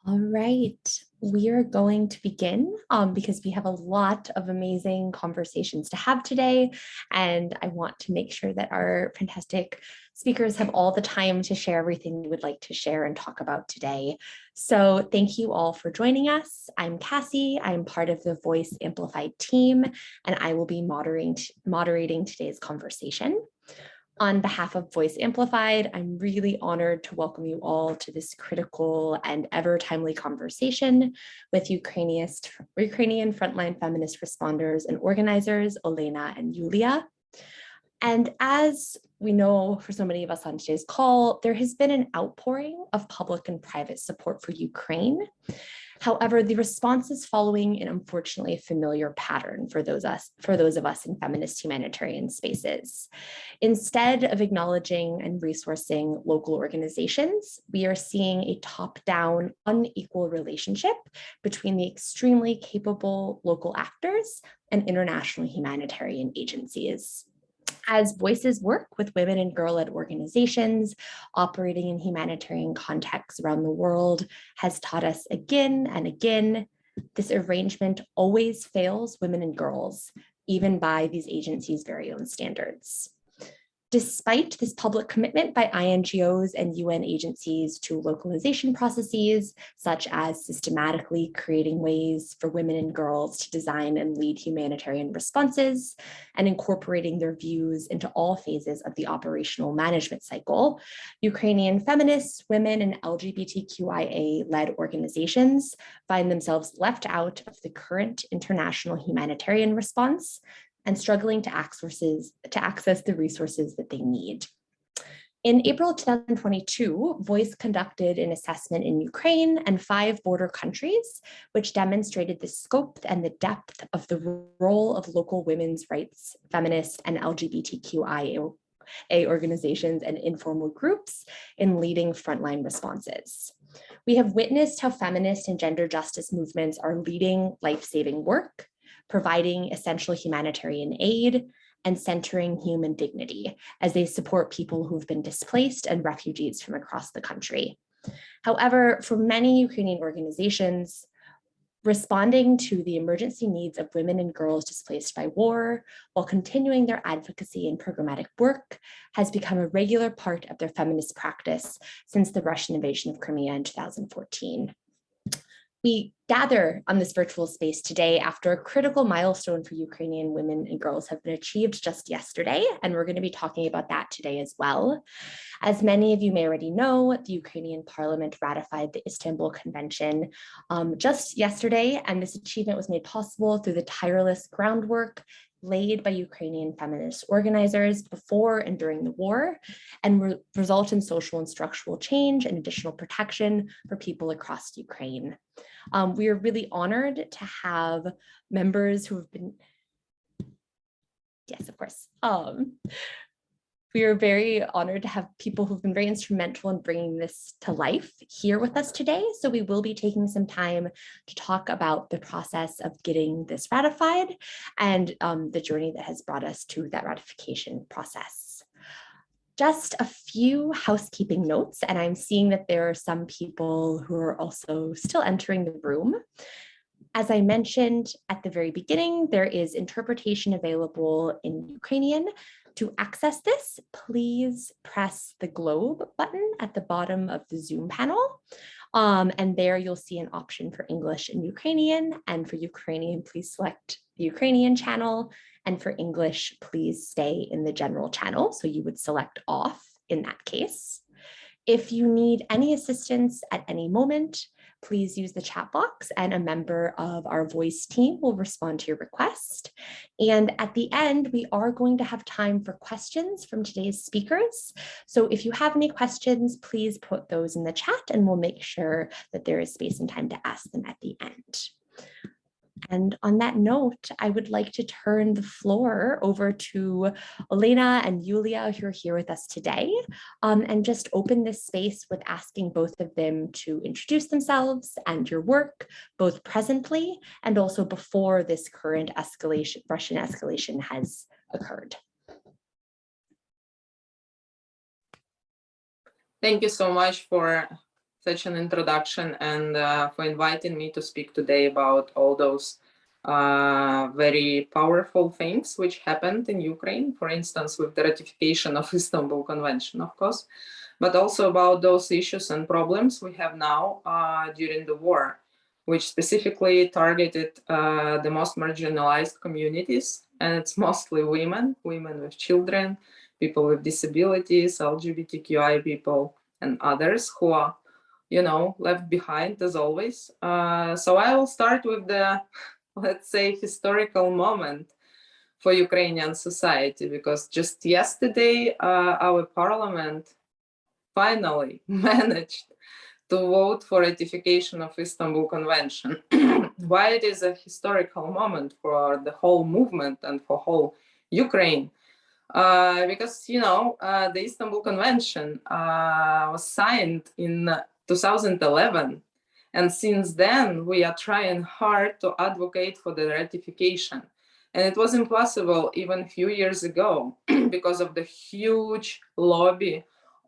All right, we are going to begin because we have a lot of amazing conversations to have today, and I want to make sure that our fantastic speakers have all the time to share everything they would like to share and talk about today. So thank you all for joining us. I'm Cassie. I'm part of the Voice Amplified team, and I will be moderating today's conversation. On behalf of Voice Amplified, I'm really honored to welcome you all to this critical and ever timely conversation with Ukrainian frontline feminist responders and organizers, Olena and Yulia. And as we know for so many of us on today's call, there has been an outpouring of public and private support for Ukraine. However, the response is following an unfortunately familiar pattern for those of us in feminist humanitarian spaces. Instead of acknowledging and resourcing local organizations, we are seeing a top-down, unequal relationship between the extremely capable local actors and international humanitarian agencies. As Voices work with women and girl-led organizations operating in humanitarian contexts around the world has taught us again and again, this arrangement always fails women and girls, even by these agencies' very own standards. Despite this public commitment by INGOs and UN agencies to localization processes, such as systematically creating ways for women and girls to design and lead humanitarian responses and incorporating their views into all phases of the operational management cycle, Ukrainian feminists, women, and LGBTQIA-led organizations find themselves left out of the current international humanitarian response and struggling to access the resources that they need. In April 2022, Voice conducted an assessment in Ukraine and 5 border countries, which demonstrated the scope and the depth of the role of local women's rights, feminist, and LGBTQIA organizations and informal groups in leading frontline responses. We have witnessed how feminist and gender justice movements are leading life-saving work, providing essential humanitarian aid, and centering human dignity as they support people who've been displaced and refugees from across the country. However, for many Ukrainian organizations, responding to the emergency needs of women and girls displaced by war while continuing their advocacy and programmatic work has become a regular part of their feminist practice since the Russian invasion of Crimea in 2014. We gather on this virtual space today after a critical milestone for Ukrainian women and girls have been achieved just yesterday, and we're going to be talking about that today as well. As many of you may already know, the Ukrainian parliament ratified the Istanbul Convention just yesterday, and this achievement was made possible through the tireless groundwork laid by Ukrainian feminist organizers before and during the war, and result in social and structural change and additional protection for people across Ukraine. We are really honored to have members who have been, yes, of course. We are very honored to have people who've been very instrumental in bringing this to life here with us today. So we will be taking some time to talk about the process of getting this ratified and the journey that has brought us to that ratification process. Just a few housekeeping notes, and I'm seeing that there are some people who are also still entering the room. As I mentioned at the very beginning, there is interpretation available in Ukrainian. To access this, please press the globe button at the bottom of the Zoom panel. And there you'll see an option for English and Ukrainian. And for Ukrainian, please select the Ukrainian channel. And for English, please stay in the general channel. So you would select off in that case. If you need any assistance at any moment, please use the chat box and a member of our Voice team will respond to your request. And at the end, we are going to have time for questions from today's speakers. So if you have any questions, please put those in the chat and we'll make sure that there is space and time to ask them at the end. And on that note, I would like to turn the floor over to Olena and Yulia, who are here with us today, and just open this space with asking both of them to introduce themselves and your work, both presently and also before this current Russian escalation has occurred. Thank you so much for such an introduction and for inviting me to speak today about all those very powerful things which happened in Ukraine, for instance, with the ratification of Istanbul Convention, of course, but also about those issues and problems we have now during the war, which specifically targeted the most marginalized communities. And it's mostly women with children, people with disabilities, LGBTQIA people, and others who are, left behind as always. So I will start with the, let's say, historical moment for Ukrainian society, because just yesterday, our parliament finally managed to vote for ratification of Istanbul Convention. Why it is a historical moment for the whole movement and for whole Ukraine? Because, the Istanbul Convention was signed in 2011. And since then, we are trying hard to advocate for the ratification. And it was impossible even a few years ago because of the huge lobby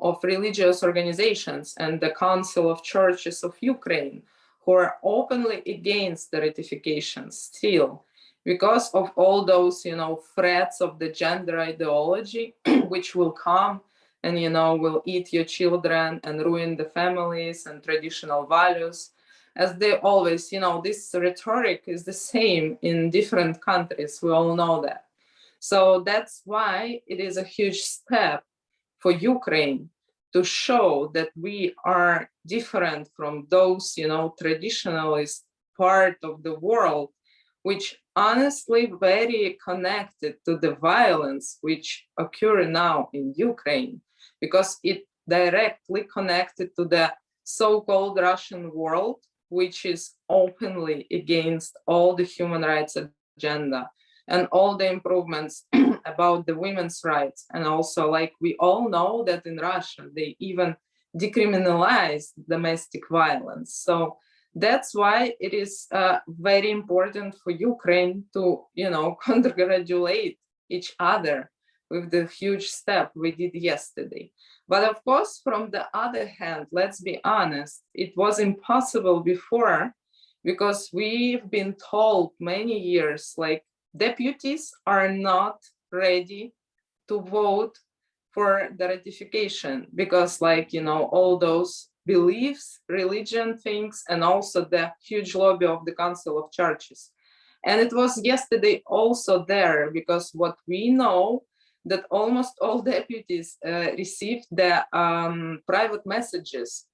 of religious organizations and the Council of Churches of Ukraine, who are openly against the ratification still, because of all those, threats of the gender ideology, which will come and, will eat your children and ruin the families and traditional values. As they always, this rhetoric is the same in different countries. We all know that. So that's why it is a huge step for Ukraine to show that we are different from those, traditionalist part of the world, which honestly very connected to the violence which occur now in Ukraine, because it directly connected to the so-called Russian world, which is openly against all the human rights agenda and all the improvements about the women's rights. And also, like, we all know that in Russia, they even decriminalized domestic violence. So that's why it is very important for Ukraine to, congratulate each other with the huge step we did yesterday. But of course, from the other hand, let's be honest, it was impossible before, because we've been told many years, like, deputies are not ready to vote for the ratification because, all those beliefs, religion things, and also the huge lobby of the Council of Churches. And it was yesterday also there, because what we know that almost all deputies received the private messages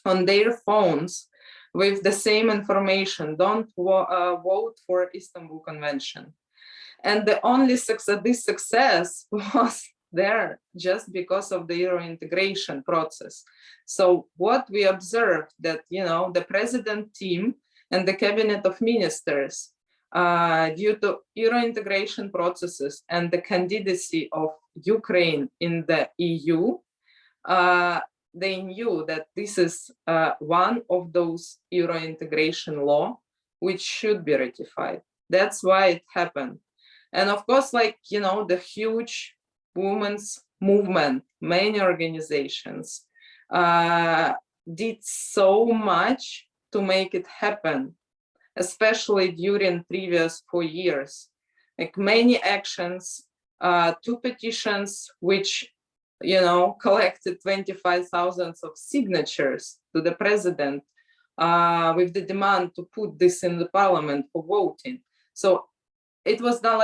on their phones with the same information: don't vote for Istanbul Convention. And the only this success was there just because of the Euro integration process. So what we observed that, the president team and the cabinet of ministers, due to Euro integration processes and the candidacy of Ukraine in the EU, they knew that this is one of those Euro integration law which should be ratified. That's why it happened. And of course, the huge women's movement, many organizations did so much to make it happen, especially during previous 4 years. Like many actions, 2 petitions, which, collected 25,000 of signatures to the president with the demand to put this in the parliament for voting. So it was done,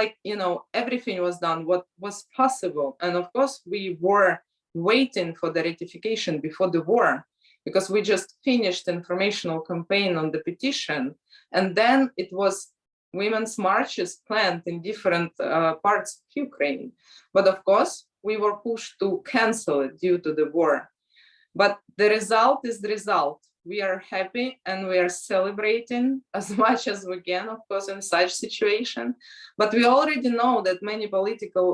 everything was done what was possible. And of course, we were waiting for the ratification before the war, because we just finished informational campaign on the petition. And then it was women's marches planned in different parts of Ukraine. But of course, we were pushed to cancel it due to the war. But the result is the result. We are happy and we are celebrating as much as we can, of course, in such situation. But we already know that many political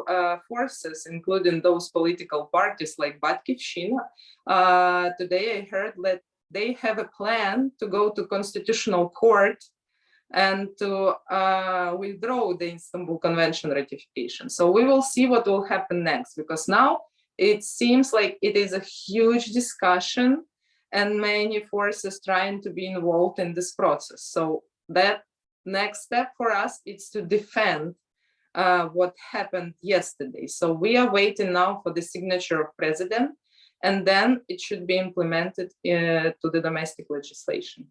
forces, including those political parties like Batkivshina, today I heard that they have a plan to go to Constitutional Court and to withdraw the Istanbul Convention ratification. So we will see what will happen next, because now it seems like it is a huge discussion and many forces trying to be involved in this process. So that next step for us is to defend what happened yesterday. So we are waiting now for the signature of president, and then it should be implemented to the domestic legislation.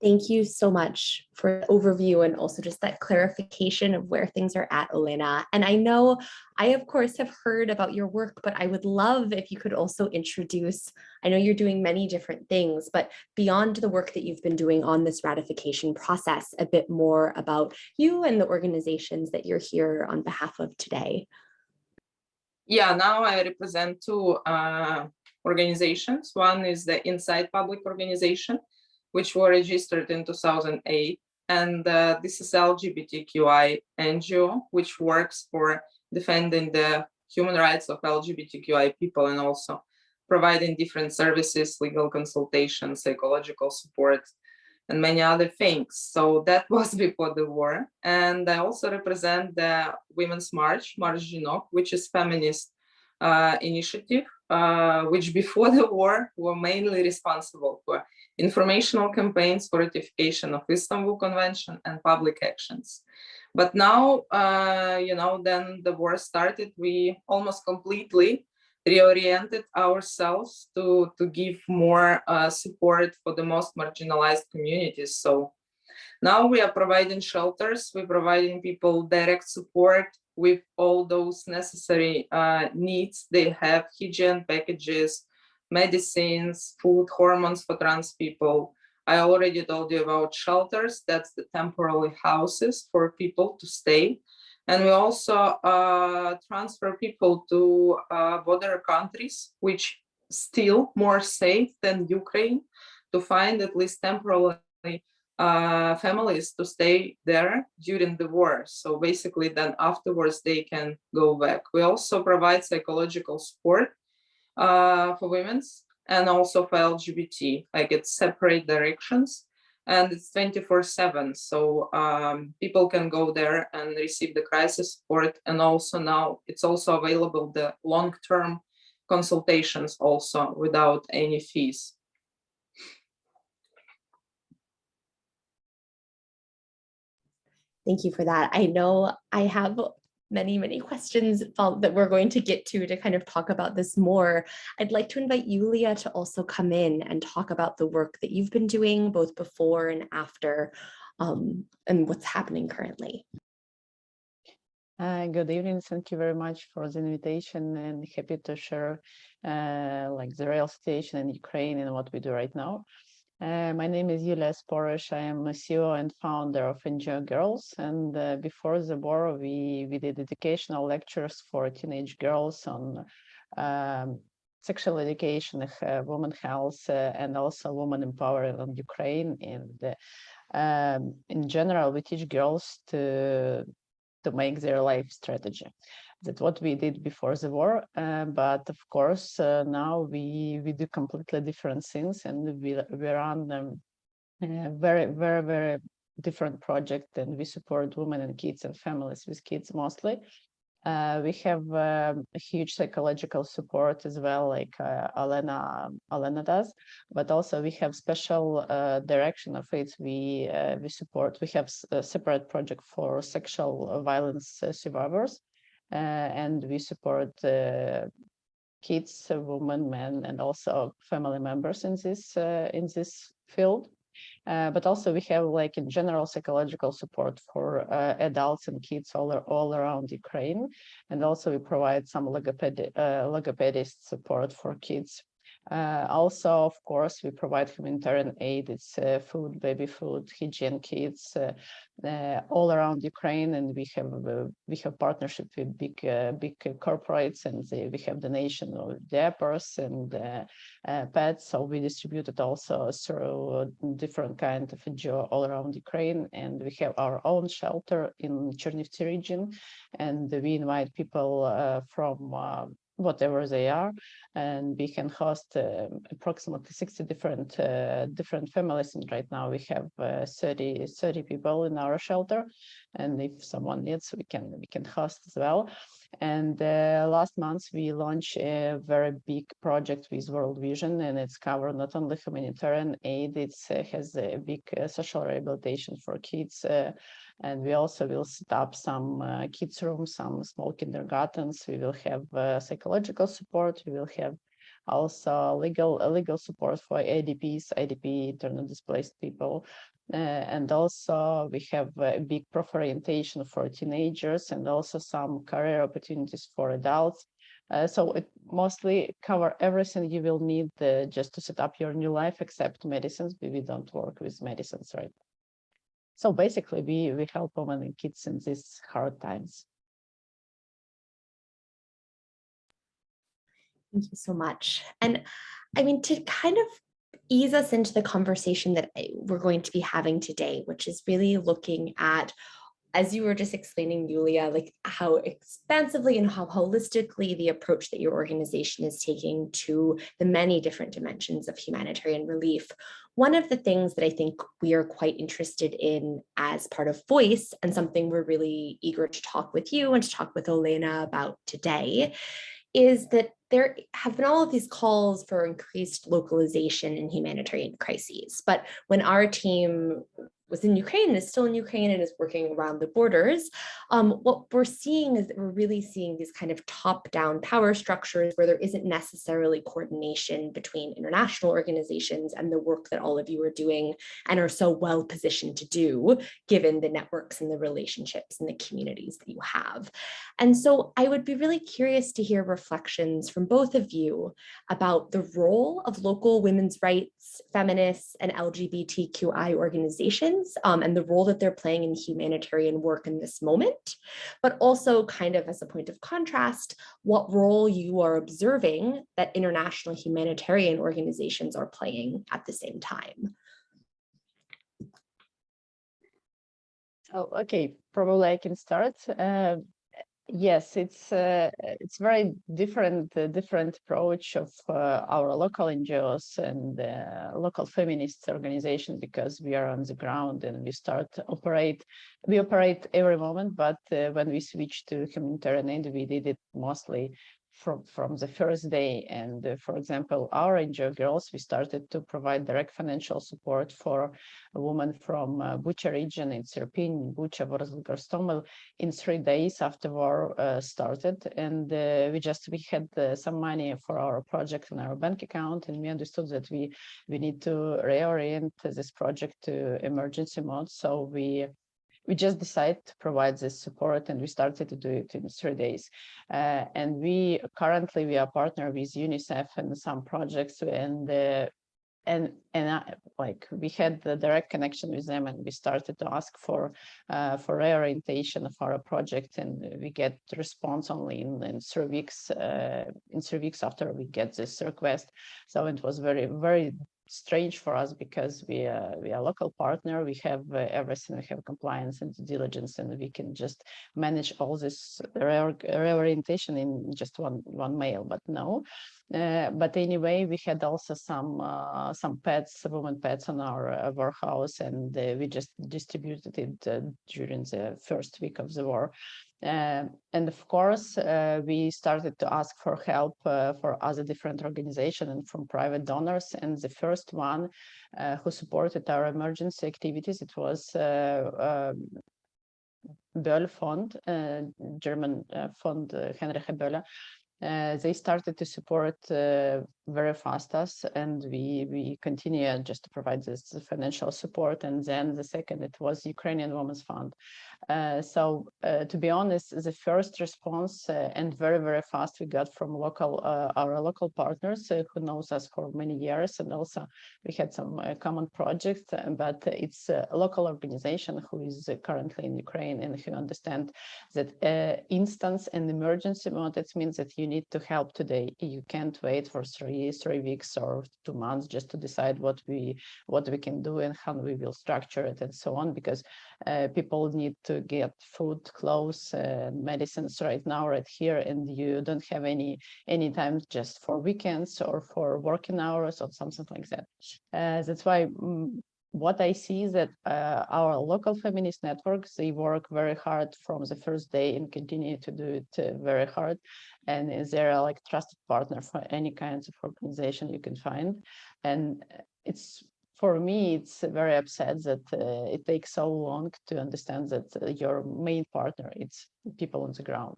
Thank you so much for the overview and also just that clarification of where things are at, Elena. And I know I, of course, have heard about your work, but I would love if you could also introduce, I know you're doing many different things, but beyond the work that you've been doing on this ratification process, a bit more about you and the organizations that you're here on behalf of today. Yeah, now I represent two organizations. One is the Inside Public Organization, which were registered in 2008. And this is LGBTQI NGO, which works for defending the human rights of LGBTQI people and also providing different services, legal consultation, psychological support, and many other things. So that was before the war. And I also represent the Women's March, March Zinok, which is feminist initiative, which before the war were mainly responsible for informational campaigns for ratification of Istanbul Convention and public actions. But now, then the war started, we almost completely reoriented ourselves to give more support for the most marginalized communities. So now we are providing shelters, we're providing people direct support with all those necessary needs. They have hygiene packages, medicines, food, hormones for trans people. I already told you about shelters. That's the temporary houses for people to stay. And we also transfer people to border countries, which still more safe than Ukraine, to find at least temporarily families to stay there during the war. So basically then afterwards they can go back. We also provide psychological support for women and also for LGBT, like it's separate directions and it's 24/7. So people can go there and receive the crisis support. And also now it's also available the long-term consultations also without any fees. Thank you for that. I know I have many questions that we're going to get to kind of talk about this more. I'd like to invite Yulia to also come in and talk about the work that you've been doing both before and after and what's happening currently. Good evening. Thank you very much for the invitation and happy to share like the real situation in Ukraine and what we do right now. My name is Yulia Sporish. I am a CEO and founder of NGO Girls. And before the war, we did educational lectures for teenage girls on sexual education, women health, and also women empowerment in Ukraine. And in general, we teach girls to make their life strategy. That's what we did before the war, but of course now we do completely different things, and we run very different project, and we support women and kids and families with kids mostly. We have a huge psychological support as well, like Elena does, but also we have special direction of it. We support. We have a separate project for sexual violence survivors. And we support kids, women, men, and also family members in this field. But also we have, like, in general, psychological support for adults and kids all around Ukraine, and also we provide some logopedic support for kids. Also, of course, we provide humanitarian aid. It's food, baby food, hygiene kits all around Ukraine, and we have partnership with big corporates, and we have donation of diapers and pads. So we distribute it also through different kind of NGO all around Ukraine, and we have our own shelter in Chernivtsi region, and we invite people from whatever they are, and we can host approximately 60 different families. And right now we have 30 people in our shelter, and if someone needs, we can host as well. And last month, we launched a very big project with World Vision, and it's covered not only humanitarian aid, it has a big social rehabilitation for kids. And we also will set up some kids' rooms, some small kindergartens. We will have psychological support. We will have also legal support for ADPs, IDP, internally displaced people. And also we have a big prof orientation for teenagers and also some career opportunities for adults. So it mostly cover everything you will need just to set up your new life, except medicines. We don't work with medicines, right? So basically, we help women and kids in these hard times. Thank you so much. And I mean, to kind of ease us into the conversation that we're going to be having today, which is really looking at, as you were just explaining, Yulia, like how expansively and how holistically the approach that your organization is taking to the many different dimensions of humanitarian relief. One of the things that I think we are quite interested in as part of Voice, and something we're really eager to talk with you and to talk with Olena about today, is that there have been all of these calls for increased localization in humanitarian crises. But when our team was in Ukraine, is still in Ukraine and is working around the borders, what we're seeing is that we're really seeing these kind of top-down power structures where there isn't necessarily coordination between international organizations and the work that all of you are doing and are so well positioned to do, given the networks and the relationships and the communities that you have. And so I would be really curious to hear reflections from both of you about the role of local women's rights, feminists, and LGBTQI organizations, and the role that they're playing in humanitarian work in this moment, but also kind of as a point of contrast, what role you are observing that international humanitarian organizations are playing at the same time. Oh, okay, probably I can start. Yes, it's very different approach of our local NGOs and local feminist organizations, because we are on the ground and we operate every moment. But when we switched to humanitarian aid, we did it mostly from the first day. And for example, our NGO girls, we started to provide direct financial support for a woman from Bucha region in Sirpin, Bucha, Gostomel, in 3 days after war started. And we had some money for our project in our bank account, and we understood that we need to reorient this project to emergency mode. So we just decided to provide this support, and we started to do it in 3 days. And we are partner with UNICEF and some projects, and like we had the direct connection with them, and we started to ask for reorientation of our project, and we get the response only in 3 weeks. In 3 weeks after we get this request, so it was very, very strange for us, because we are a local partner. We have everything. We have compliance and due diligence, and we can just manage all this reorientation in just one mail. But no. But anyway, we had also some pets, women pets, on our warehouse, and we just distributed it during the first week of the war. And of course, we started to ask for help for other different organizations and from private donors. And the first one who supported our emergency activities, it was Böll Fund, German fund, Heinrich Böll. They started to support very fast us, and we continue just to provide this financial support. And then the second, it was Ukrainian Women's Fund. So to be honest, the first response and very, very fast we got from our local partners who knows us for many years, and also we had some common projects. But it's a local organization who is currently in Ukraine and who understand that instance and emergency mode. It means that you need to help today. You can't wait for 3 weeks or 2 months just to decide what we can do and how we will structure it and so on, because people need to get food, clothes, medicines right now, right here, and you don't have any time just for weekends or for working hours or something like that. That's why what I see is that our local feminist networks, they work very hard from the first day and continue to do it very hard. And they're like trusted partner for any kinds of organization you can find. And it's, for me, it's very upset that it takes so long to understand that your main partner, it's people on the ground.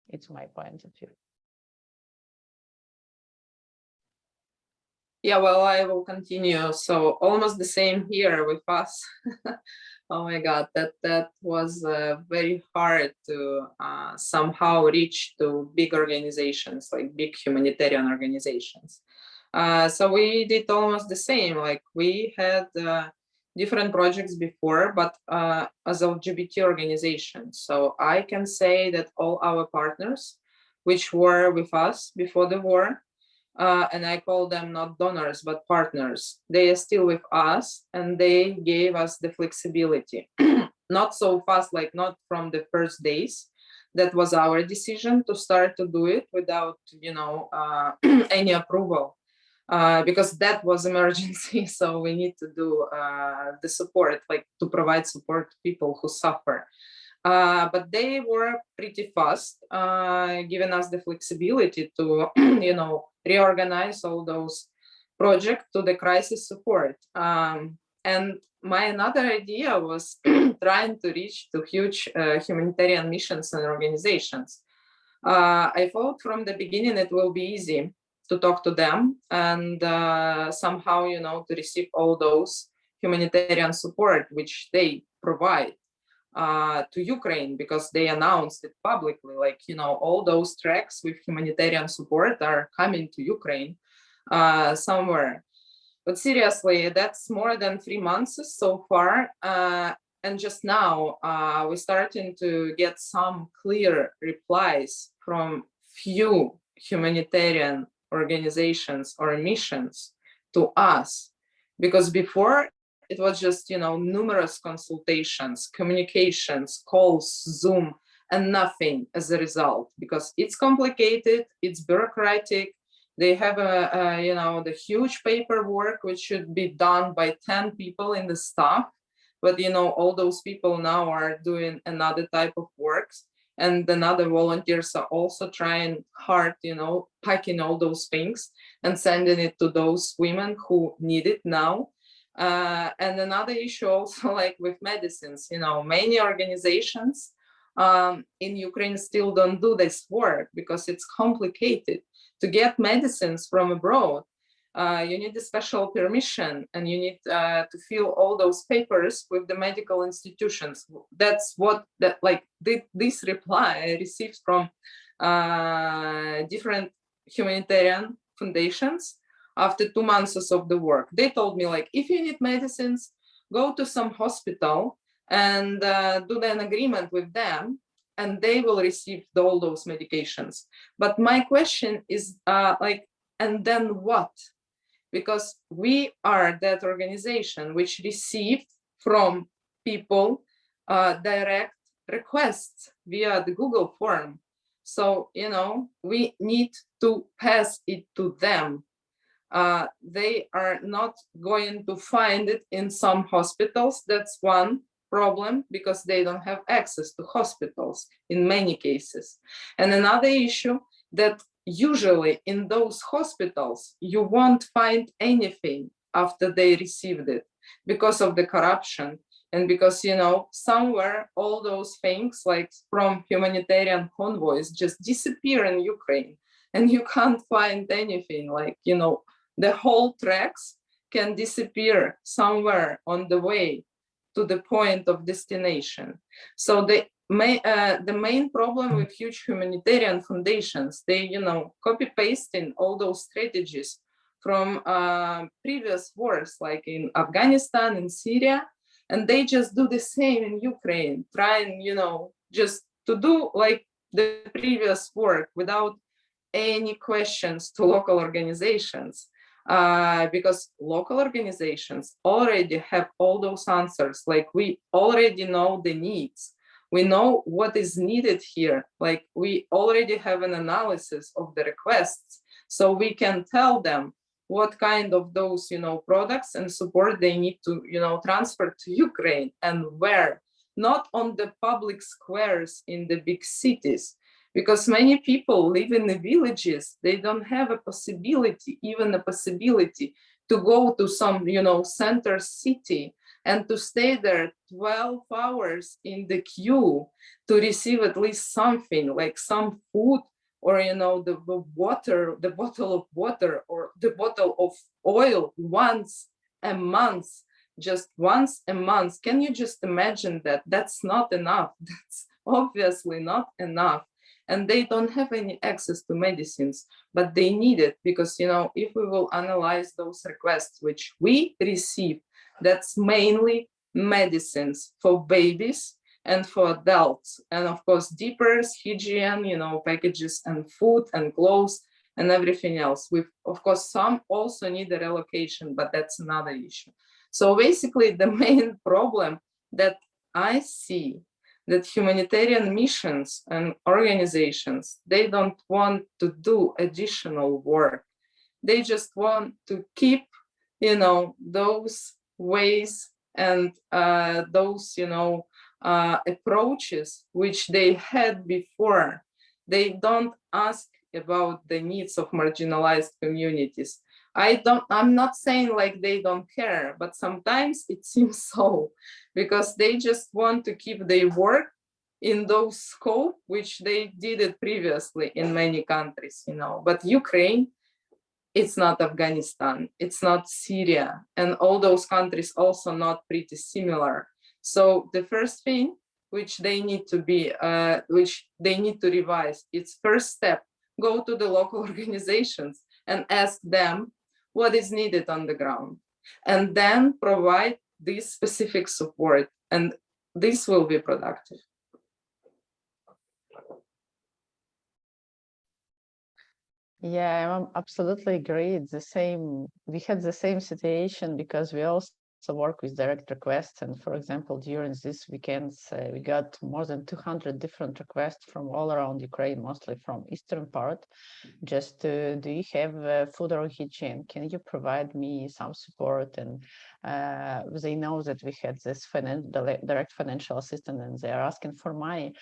It's my point of view. Yeah, well, I will continue. So almost the same here with us. Oh my God, that was very hard to somehow reach to big organizations, like big humanitarian organizations. So we did almost the same. Like we had different projects before, but as LGBT organizations. So I can say that all our partners, which were with us before the war, and I call them not donors, but partners. They are still with us and they gave us the flexibility. Not so fast, like not from the first days. That was our decision to start to do it without, any approval. Because that was emergency, so we need to do the support, like to provide support to people who suffer. But they were pretty fast, giving us the flexibility to, reorganize all those projects to the crisis support. And my another idea was trying to reach to huge humanitarian missions and organizations. I thought from the beginning it will be easy to talk to them and somehow, to receive all those humanitarian support which they provide to Ukraine, because they announced it publicly, like, all those tracks with humanitarian support are coming to Ukraine somewhere. But seriously, that's more than 3 months so far. And just now we're starting to get some clear replies from few humanitarian organizations or missions to us, because before it was just, numerous consultations, communications, calls, Zoom, and nothing as a result, because it's complicated, it's bureaucratic. They have the huge paperwork, which should be done by 10 people in the staff. But, all those people now are doing another type of works. And another volunteers are also trying hard, packing all those things and sending it to those women who need it now. And another issue also, like with medicines, many organizations in Ukraine still don't do this work because it's complicated. To get medicines from abroad, you need a special permission and you need to fill all those papers with the medical institutions. That's what this reply I received from different humanitarian foundations. After 2 months of the work, they told me, like, if you need medicines, go to some hospital and do an agreement with them, and they will receive all those medications. But my question is, and then what? Because we are that organization which received from people direct requests via the Google form. So, we need to pass it to them. They are not going to find it in some hospitals. That's one problem, because they don't have access to hospitals in many cases. And another issue, that usually in those hospitals, you won't find anything after they received it because of the corruption. And because, somewhere all those things, like from humanitarian convoys, just disappear in Ukraine, and you can't find anything, like, the whole tracks can disappear somewhere on the way to the point of destination. So the main problem with huge humanitarian foundations, they, copy pasting all those strategies from previous wars, like in Afghanistan and Syria, and they just do the same in Ukraine, trying, just to do like the previous work without any questions to local organizations. Because local organizations already have all those answers. Like, we already know the needs. We know what is needed here. Like, we already have an analysis of the requests. So we can tell them what kind of those, products and support they need to, transfer to Ukraine and where, not on the public squares in the big cities, because many people live in the villages. They don't have a possibility, even a possibility to go to some, center city and to stay there 12 hours in the queue to receive at least something like some food, or the water, the bottle of water or the bottle of oil once a month, just once a month. Can you just imagine that? That's not enough. That's obviously not enough. And they don't have any access to medicines, but they need it because, if we will analyze those requests which we receive, that's mainly medicines for babies and for adults, and of course diapers, hygiene, packages, and food and clothes and everything else. With, of course, some also need a relocation, but that's another issue. So basically the main problem that I see, that humanitarian missions and organizations, they don't want to do additional work. They just want to keep, those ways and those, approaches which they had before. They don't ask about the needs of marginalized communities. I'm not saying like they don't care, but sometimes it seems so, because they just want to keep their work in those scope which they did it previously in many countries, But Ukraine, it's not Afghanistan, it's not Syria, and all those countries also not pretty similar. So the first thing which they need to be, which they need to revise, it's first step, go to the local organizations and ask them what is needed on the ground, and then provide this specific support, and this will be productive. Yeah, I absolutely agree. It's the same. We had the same situation because we also work with direct requests. And for example, during this weekends, we got more than 200 different requests from all around Ukraine, mostly from eastern part. Just do you have food or hygiene? Can you provide me some support? And they know that we had this direct financial assistance, and they are asking for money.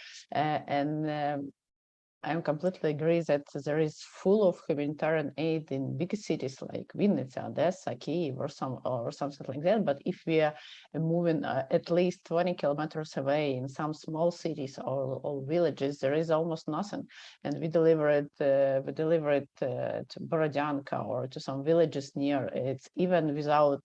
I completely agree that there is full of humanitarian aid in big cities like Vinnytsia, Odessa, Kyiv, or something like that. But if we are moving at least 20 kilometers away in some small cities or villages, there is almost nothing. And we deliver it to Borodyanka or to some villages near. It's even without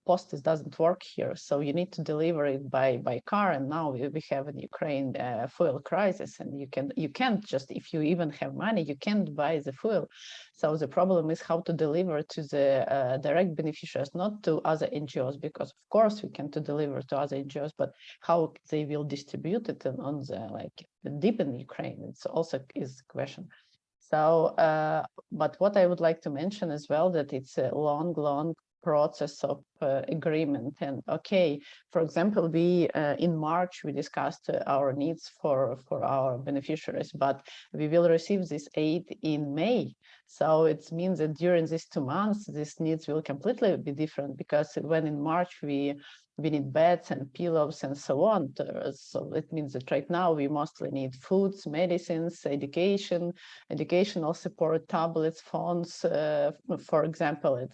post doesn't work here, so you need to deliver it by car. And now we have in Ukraine fuel crisis, and you can't just, if you even have money, you can't buy the fuel. So the problem is how to deliver to the direct beneficiaries, not to other NGOs, because of course we can to deliver to other NGOs, but how they will distribute it on the deep in Ukraine, it's also is a question. So but what I would like to mention as well, that it's a long process of agreement. And okay, for example, we in March we discussed our needs for our beneficiaries, but we will receive this aid in May. So it means that during these 2 months these needs will completely be different, because when in March we need beds and pillows and so on. So it means that right now we mostly need foods, medicines, educational support, tablets, phones, for example.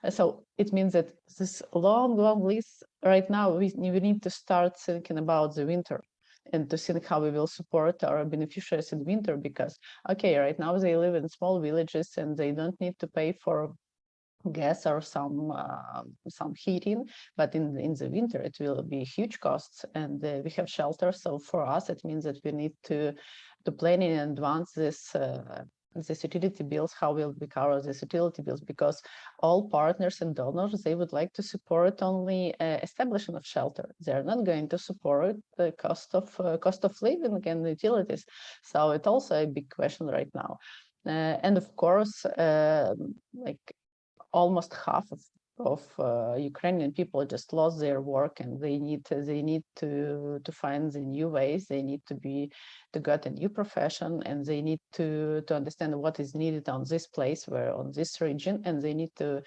So it means that this long list right now, we need to start thinking about the winter and to think how we will support our beneficiaries in winter, because okay, right now they live in small villages and they don't need to pay for gas or some heating, but in the winter it will be huge costs, and we have shelter. So for us it means that we need to plan in advance this utility bills, how will we cover this utility bills, because all partners and donors, they would like to support only establishment of shelter. They're not going to support the cost of living and utilities. So it's also a big question right now. And of course, like almost half of of Ukrainian people just lost their work, and they need to find the new ways. They need to get a new profession, and they need to understand what is needed on this place, on this region, and they need to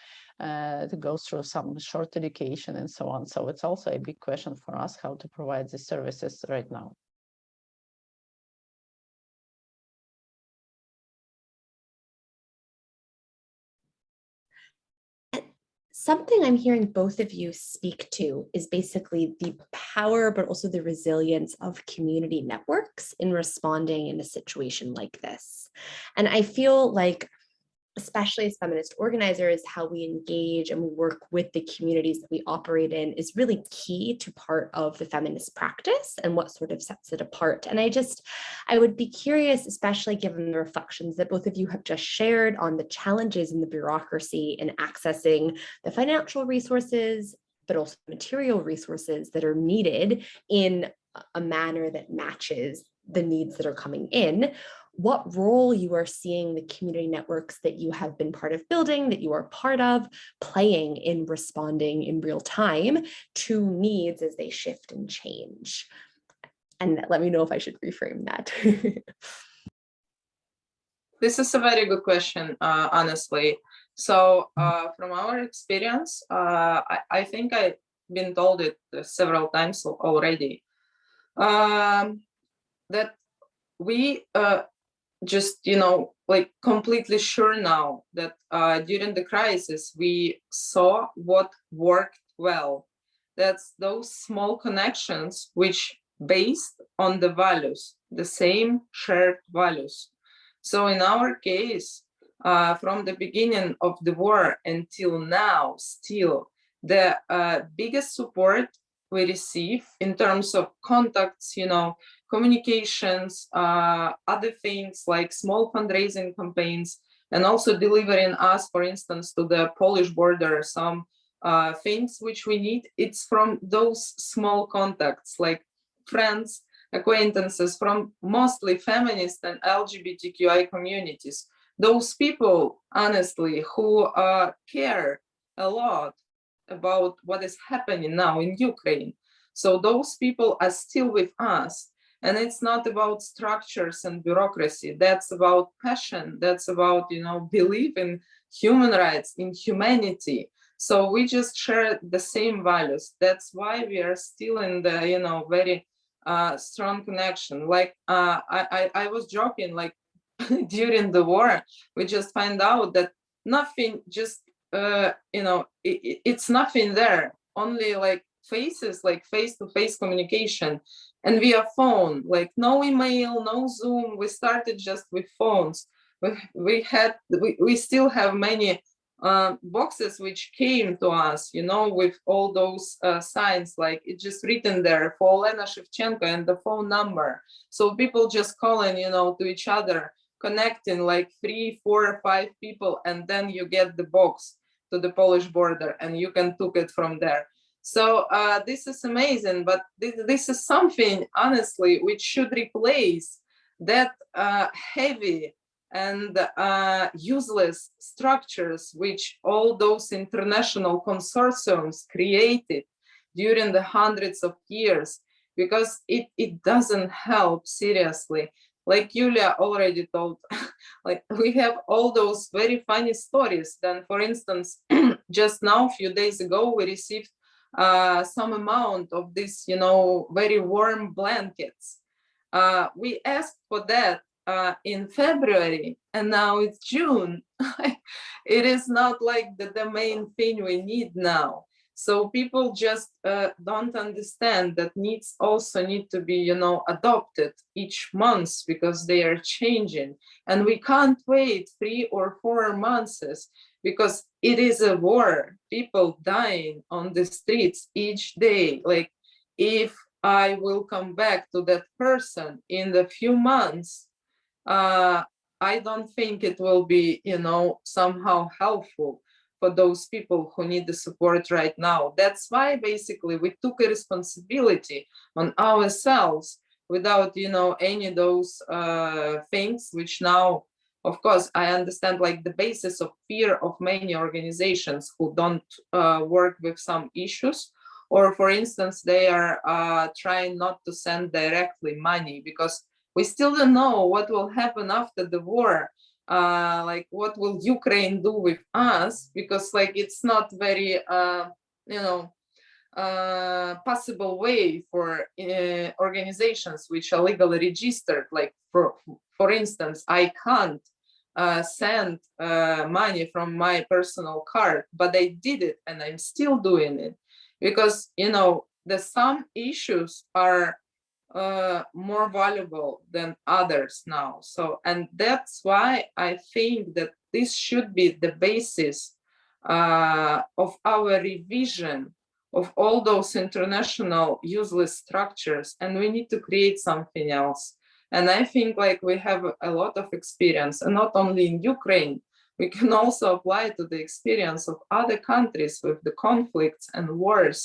go through some short education and so on. So it's also a big question for us how to provide the services right now. Something I'm hearing both of you speak to is basically the power, but also the resilience of community networks in responding in a situation like this. And I feel like, especially as feminist organizers, how we engage and work with the communities that we operate in is really key to part of the feminist practice and what sort of sets it apart. And I would be curious, especially given the reflections that both of you have just shared on the challenges in the bureaucracy in accessing the financial resources, but also material resources that are needed in a manner that matches the needs that are coming in. What role you are seeing the community networks that you have been part of building, that you are part of, playing in responding in real time to needs as they shift and change. And let me know if I should reframe that. This is a very good question, honestly. So from our experience, I think I've been told it several times already, that we just, like completely sure now that during the crisis, we saw what worked well. That's those small connections which based on the values, the same shared values. So in our case, from the beginning of the war until now, still, the biggest support we receive in terms of contacts, communications, other things like small fundraising campaigns, and also delivering us, for instance, to the Polish border some things which we need. It's from those small contacts, like friends, acquaintances from mostly feminist and LGBTQI communities. Those people, honestly, who care a lot about what is happening now in Ukraine. So those people are still with us. And it's not about structures and bureaucracy. That's about passion. That's about, belief in human rights, in humanity. So we just share the same values. That's why we are still in the, very strong connection. Like I was joking, like during the war, we just find out that nothing, just it's nothing there. Only like faces, like face-to-face communication, and via phone. Like no email, no Zoom. We started just with phones. We still have many boxes which came to us, with all those signs, like it's just written there for Olena Shevchenko and the phone number. So people just calling, to each other, connecting like 3, 4, 5 people, and then you get the box to the Polish border and you can take it from there. So this is amazing, but this is something, honestly, which should replace that heavy and useless structures which all those international consortiums created during the hundreds of years, because it doesn't help seriously. Like Yulia already told, like we have all those very funny stories. Then, for instance, just now, a few days ago, we received some amount of this, very warm blankets. We asked for that in February, and now it's June. It is not like the main thing we need now. So people just don't understand that needs also need to be, adopted each month, because they are changing. And we can't wait 3 or 4 months, because it is a war. People dying on the streets each day. Like if I will come back to that person in the few months, I don't think it will be, somehow helpful for those people who need the support right now. That's why basically we took a responsibility on ourselves without, any of those things which now Of course, I understand like the basis of fear of many organizations who don't work with some issues, or for instance, they are trying not to send directly money because we still don't know what will happen after the war. Like what will Ukraine do with us? Because like it's not very, possible way for organizations which are legally registered. Like for instance, I can't send money from my personal card, but I did it and I'm still doing it because some issues are more valuable than others now. So, and that's why I think that this should be the basis of our revision of all those international useless structures, and we need to create something else. And I think like we have a lot of experience, and not only in Ukraine, we can also apply to the experience of other countries with the conflicts and wars,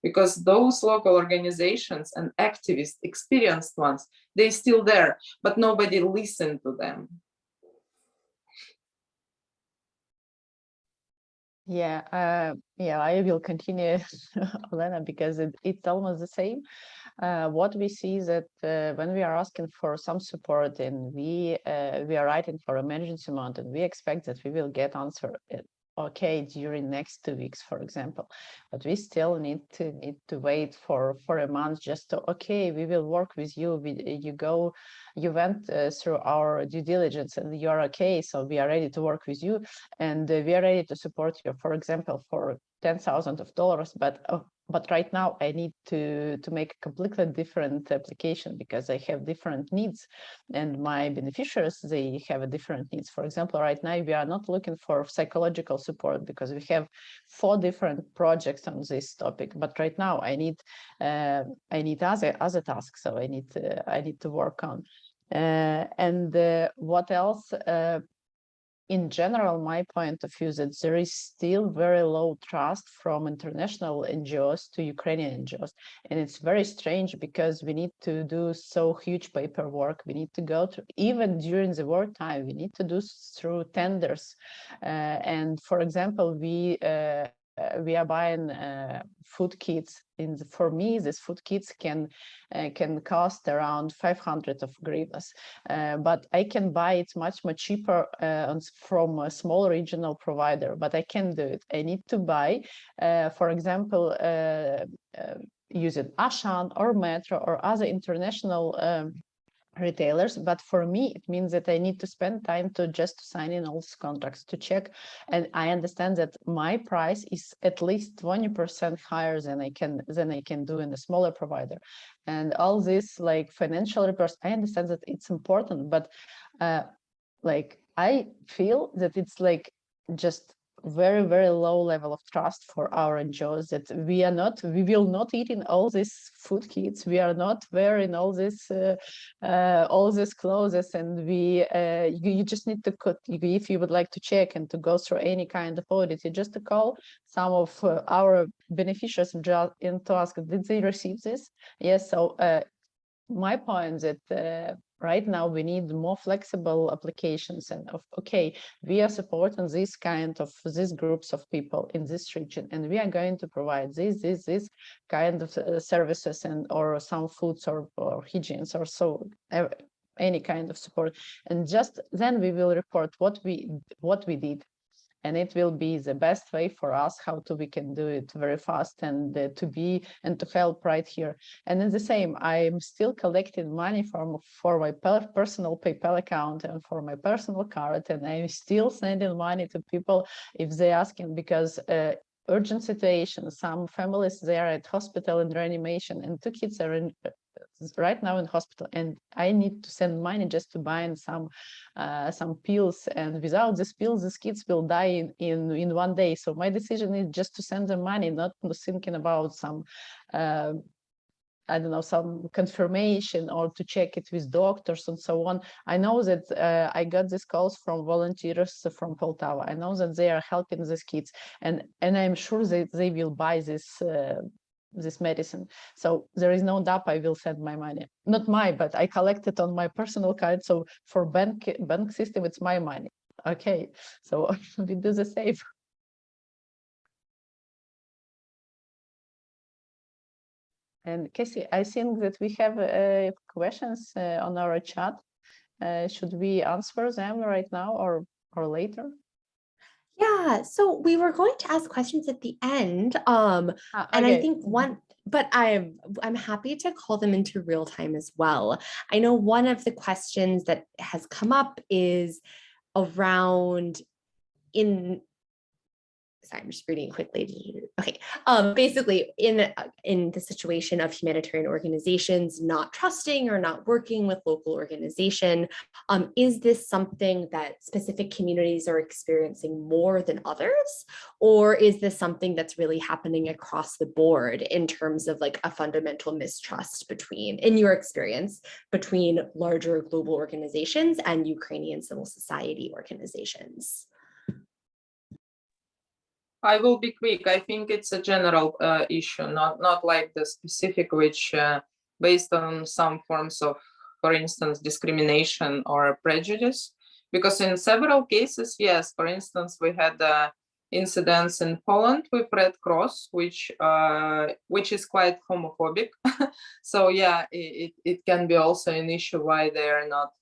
because those local organizations and activists, experienced ones, they're still there, but nobody listened to them. Yeah, I will continue, Elena, because it's almost the same. What we see is that when we are asking for some support and we are writing for emergency amount, and we expect that we will get answer okay during next 2 weeks, for example, but we still need to wait for a month just to, okay, we will work with you. You went through our due diligence and you are okay, so we are ready to work with you, and we are ready to support you, for example, for $10,000, but right now I need to make a completely different application because I have different needs, and my beneficiaries, they have a different needs. For example, right now we are not looking for psychological support because we have 4 different projects on this topic. But right now I need other tasks, so I need to work on. And what else? In general, my point of view is that there is still very low trust from international NGOs to Ukrainian NGOs. And it's very strange because we need to do so huge paperwork. We need to go through, even during the wartime, we need to do through tenders. And for example, we are buying food kits. For me, these food kits can cost around 500 of hryvnias, but I can buy it much cheaper from a small regional provider. But I can do it. I need to buy, for example, using Ashan or Metro or other international retailers. But for me, it means that I need to spend time to just sign in all these contracts to check, and I understand that my price is at least 20% higher than I can do in a smaller provider. And all this like financial reports, I understand that it's important, but like I feel that it's like just very low level of trust for our NGOs, that we will not eat in all these food kits, we are not wearing all these clothes, and you just need to if you would like to check and to go through any kind of audit, you just to call some of our beneficiaries and to ask, did they receive this? Yes. So my point is that right now we need more flexible applications, and okay, we are supporting these groups of people in this region, and we are going to provide this kind of services and or some foods or hygienes or so any kind of support, and just then we will report what we did. And it will be the best way for us we can do it very fast and to help right here. And in the same, I'm still collecting money for my personal PayPal account and for my personal card, and I'm still sending money to people if they're asking, because urgent situation, some families, they are at hospital in reanimation, and 2 kids are right now in hospital, and I need to send money just to buy some pills, and without these pills these kids will die in 1 day. So my decision is just to send them money, not thinking about some I don't know, some confirmation or to check it with doctors and so on. I know that I got these calls from volunteers from Poltava. I know that they are helping these kids, and I'm sure that they will buy this this medicine. So there is no doubt I will send my money. Not my, but I collect it on my personal card. So for bank system, it's my money. Okay, so we do the same. And Casey, I think that we have questions on our chat. Should we answer them right now or later? Yeah, so we were going to ask questions at the end. And I Okay. think but I'm happy to call them into real time as well. I know one of the questions that has come up is around sorry, I'm just reading quickly. Okay. Basically, in the situation of humanitarian organizations not trusting or not working with local organization, is this something that specific communities are experiencing more than others, or is this something that's really happening across the board in terms of like a fundamental mistrust between, in your experience, between larger global organizations and Ukrainian civil society organizations? I will be quick. I think it's a general issue, not like the specific, which based on some forms of, for instance, discrimination or prejudice. Because in several cases, yes, for instance, we had incidents in Poland with Red Cross, which is quite homophobic. So yeah, it can be also an issue why they are not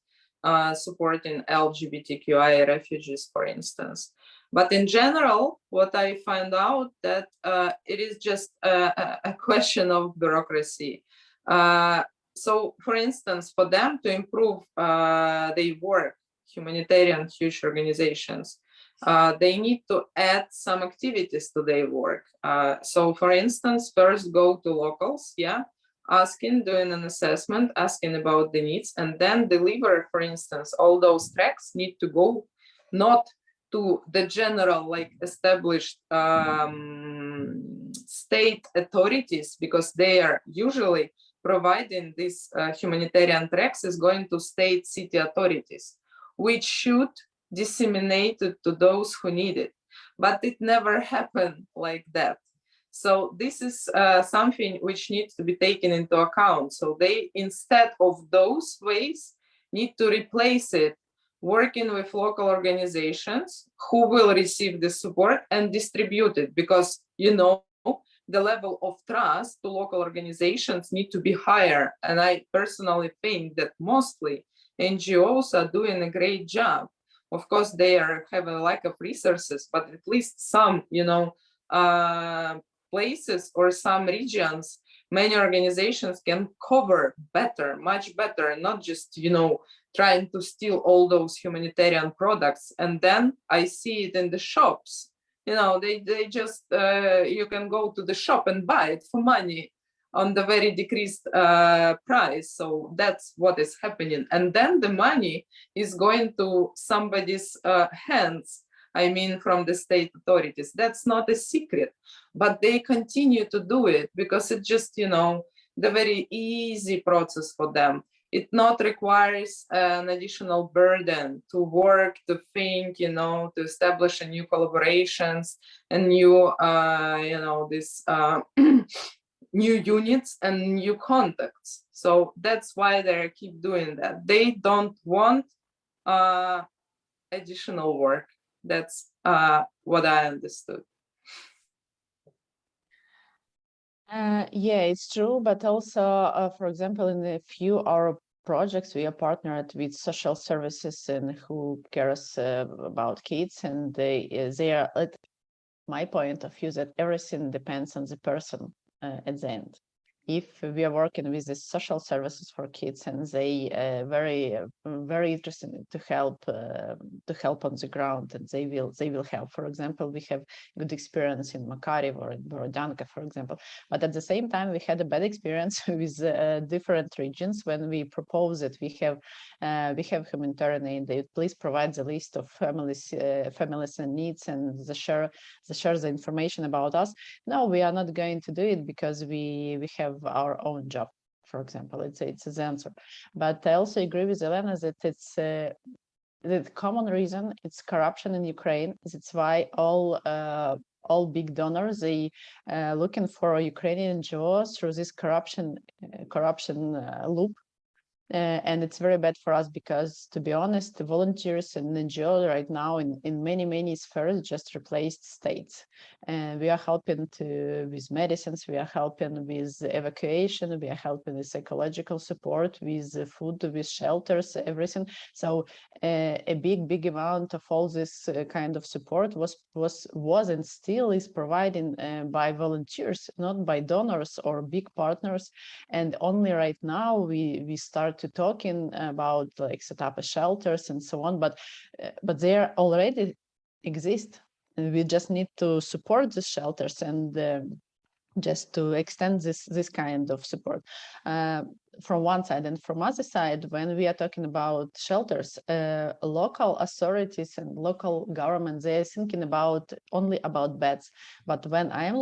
supporting LGBTQIA refugees, for instance. But in general, what I find out that it is just a question of bureaucracy. So, for instance, for them to improve their work, humanitarian huge organizations, they need to add some activities to their work. So, for instance, first go to locals, yeah, asking, doing an assessment, asking about the needs, and then deliver, for instance, all those tracks need to go not to the general, like established state authorities, because they are usually providing these humanitarian tracks is going to state city authorities, which should disseminate it to those who need it. But it never happened like that. So this is something which needs to be taken into account. So they, instead of those ways, need to replace it working with local organizations who will receive the support and distribute it, because the level of trust to local organizations need to be higher. And I personally think that mostly NGOs are doing a great job. Of course, they have a lack of resources, but at least some, places or some regions, many organizations can cover better, much better, not just, trying to steal all those humanitarian products. And then I see it in the shops. They just, you can go to the shop and buy it for money on the very decreased price. So that's what is happening. And then the money is going to somebody's hands. I mean, from the state authorities. That's not a secret, but they continue to do it because it's just, the very easy process for them. It not requires an additional burden to work, to think, to establish a new collaborations and new, this new units and new contacts. So that's why they keep doing that. They don't want additional work. That's what I understood. Yeah, it's true. But also, for example, in a few our projects, we are partnered with social services and who cares about kids, and they are, at my point of view, that everything depends on the person at the end. If we are working with the social services for kids and they very interested to help on the ground, and they will help. For example, we have good experience in Makariv or in Borodanka, for example. But at the same time, we had a bad experience with different regions when we propose that we have humanitarian aid. They please provide the list of families and needs, and share the information about us. No, we are not going to do it because we have our own job, for example. It's the answer. But I also agree with Elena that it's the common reason it's corruption in Ukraine. It's why all all big donors, they looking for Ukrainian NGOs through this corruption loop. And it's very bad for us because, to be honest, the volunteers and NGOs right now in many spheres just replaced states. And we are helping with medicines, we are helping with evacuation, we are helping with psychological support, with food, with shelters, everything. So a big amount of all this kind of support was and still is provided by volunteers, not by donors or big partners. And only right now we start to talking about like set up a shelters and so on, but they already exist, and we just need to support the shelters and just to extend this kind of support from one side. And from other side, when we are talking about shelters, local authorities and local government, they are thinking only about beds. But when I am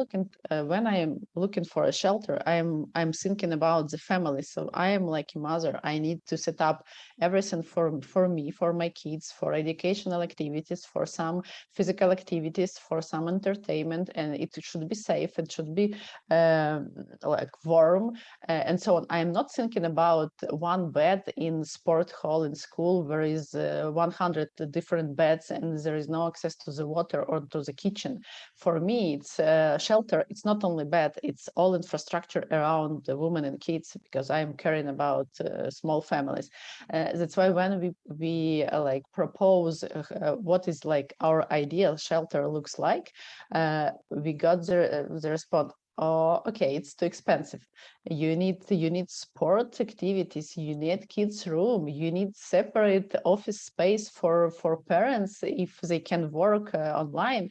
looking for a shelter, I'm thinking about the family. So I am like a mother. I need to set up everything for me, for my kids, for educational activities, for some physical activities, for some entertainment, and it should be safe. It should be like warm and so on. I am not thinking about one bed in sport hall in school where is 100 different beds and there is no access to the water or to the kitchen. For me, it's shelter. It's not only bed, it's all infrastructure around the women and kids, because I am caring about small families. That's why when we like propose what is like our ideal shelter looks like, we got the response, oh, okay, it's too expensive. You need sport activities, you need kids room, you need separate office space for parents if they can work online.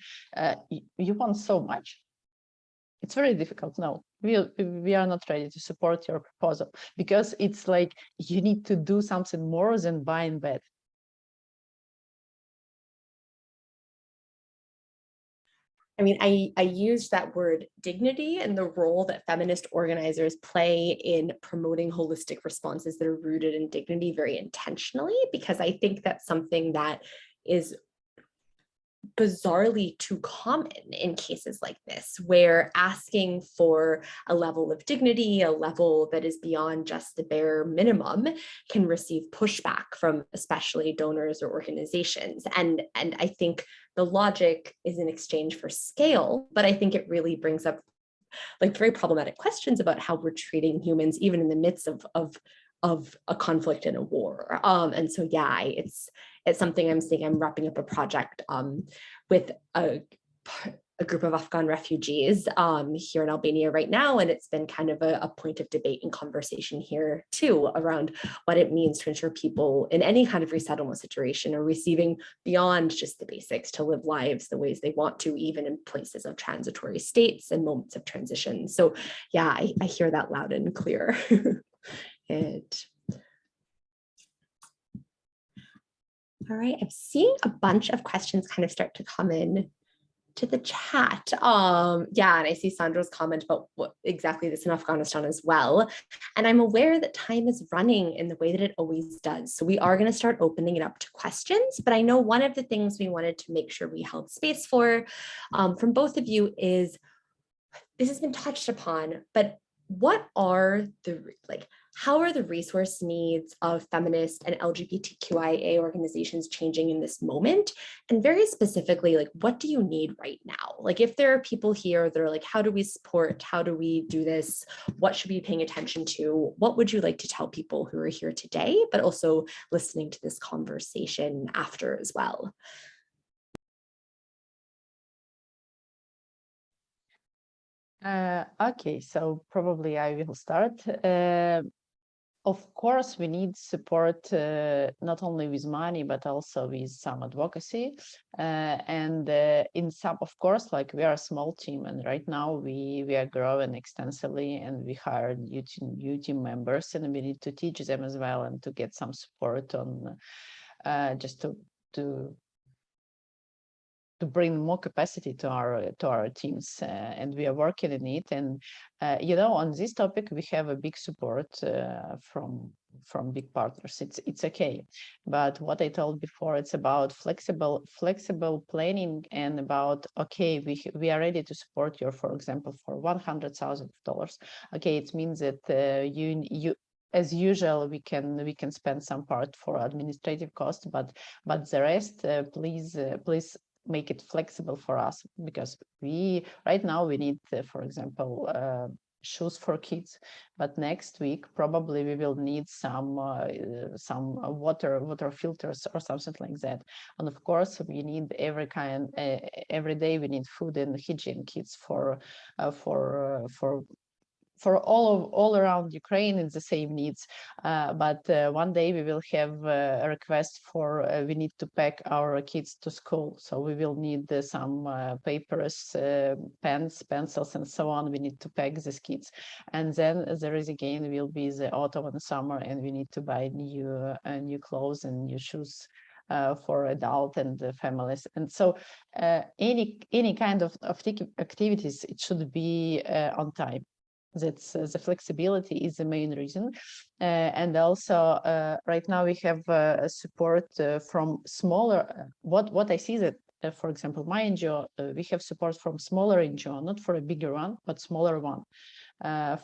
You want so much. It's very difficult. No, we are not ready to support your proposal, because it's like you need to do something more than buying bed. I mean, I used that word dignity and the role that feminist organizers play in promoting holistic responses that are rooted in dignity very intentionally, because I think that's something that is bizarrely too common in cases like this, where asking for a level of dignity, a level that is beyond just the bare minimum, can receive pushback from especially donors or organizations. And I think the logic is in exchange for scale, but I think it really brings up like very problematic questions about how we're treating humans, even in the midst of a conflict and a war. And so, yeah, it's something I'm seeing. I'm wrapping up a project with a group of Afghan refugees here in Albania right now. And it's been kind of a point of debate and conversation here too, around what it means to ensure people in any kind of resettlement situation are receiving beyond just the basics to live lives the ways they want to, even in places of transitory states and moments of transition. So yeah, I hear that loud and clear. All right, I'm seeing a bunch of questions kind of start to come in to the chat. Yeah, and I see Sandra's comment about what exactly this in Afghanistan as well. And I'm aware that time is running in the way that it always does. So we are going to start opening it up to questions. But I know one of the things we wanted to make sure we held space for from both of you is, this has been touched upon, but what are how are the resource needs of feminist and LGBTQIA organizations changing in this moment? And very specifically, like, what do you need right now? Like, if there are people here that are like, how do we support? How do we do this? What should we be paying attention to? What would you like to tell people who are here today, but also listening to this conversation after as well? Okay, so probably I will start. Of course, we need support not only with money, but also with some advocacy. And in some, of course, like we are a small team, and right now we are growing extensively, and we hired new team members, and we need to teach them as well and to get some support on just to bring more capacity to our teams, and we are working in it. And you know, on this topic, we have a big support from from big partners. It's okay. But what I told before, it's about flexible planning and about, okay, we are ready to support you, for example, for $100,000. Okay, it means that you as usual, we can spend some part for administrative costs, but the rest, please make it flexible for us, because right now we need, for example, shoes for kids, but next week probably we will need some water filters or something like that. And of course, we need every day we need food and hygiene kits for all around Ukraine in the same needs. But one day we will have a request for we need to pack our kids to school. So we will need some papers, pens, pencils, and so on. We need to pack these kids. And then there is again will be the autumn and summer, and we need to buy new clothes and new shoes for adult and families. And so any kind of activities, it should be on time. That's the flexibility is the main reason. And also right now we have support from smaller, what I see that for example, my NGO, we have support from smaller NGO, not for a bigger one, but smaller one,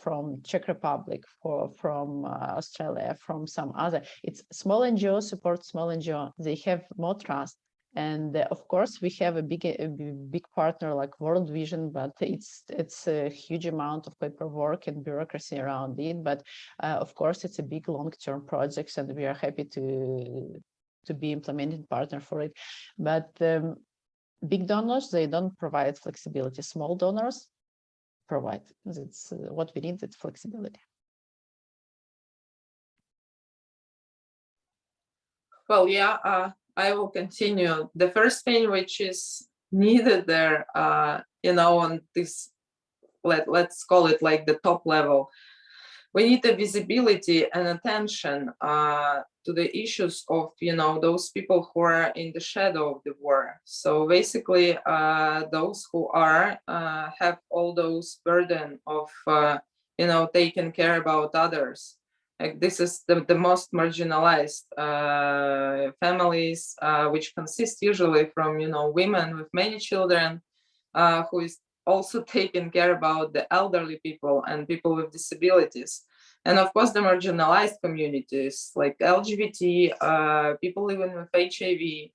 from Czech Republic, from Australia, from some other. It's small NGO support small NGO. They have more trust. And of course, we have a big partner like World Vision, but it's a huge amount of paperwork and bureaucracy around it. But of course, it's a big long-term project, and we are happy to be implementing partner for it. But big donors, they don't provide flexibility. Small donors provide. That's what we need, that flexibility. Well, yeah, I will continue. The first thing which is needed there, on this, let's call it like the top level, we need the visibility and attention to the issues of, those people who are in the shadow of the war. So basically, those who have all those burden of, taking care about others. Like this is the most marginalized families, which consist usually from, women with many children, who is also taking care about the elderly people and people with disabilities. And of course, the marginalized communities like LGBT, people living with HIV,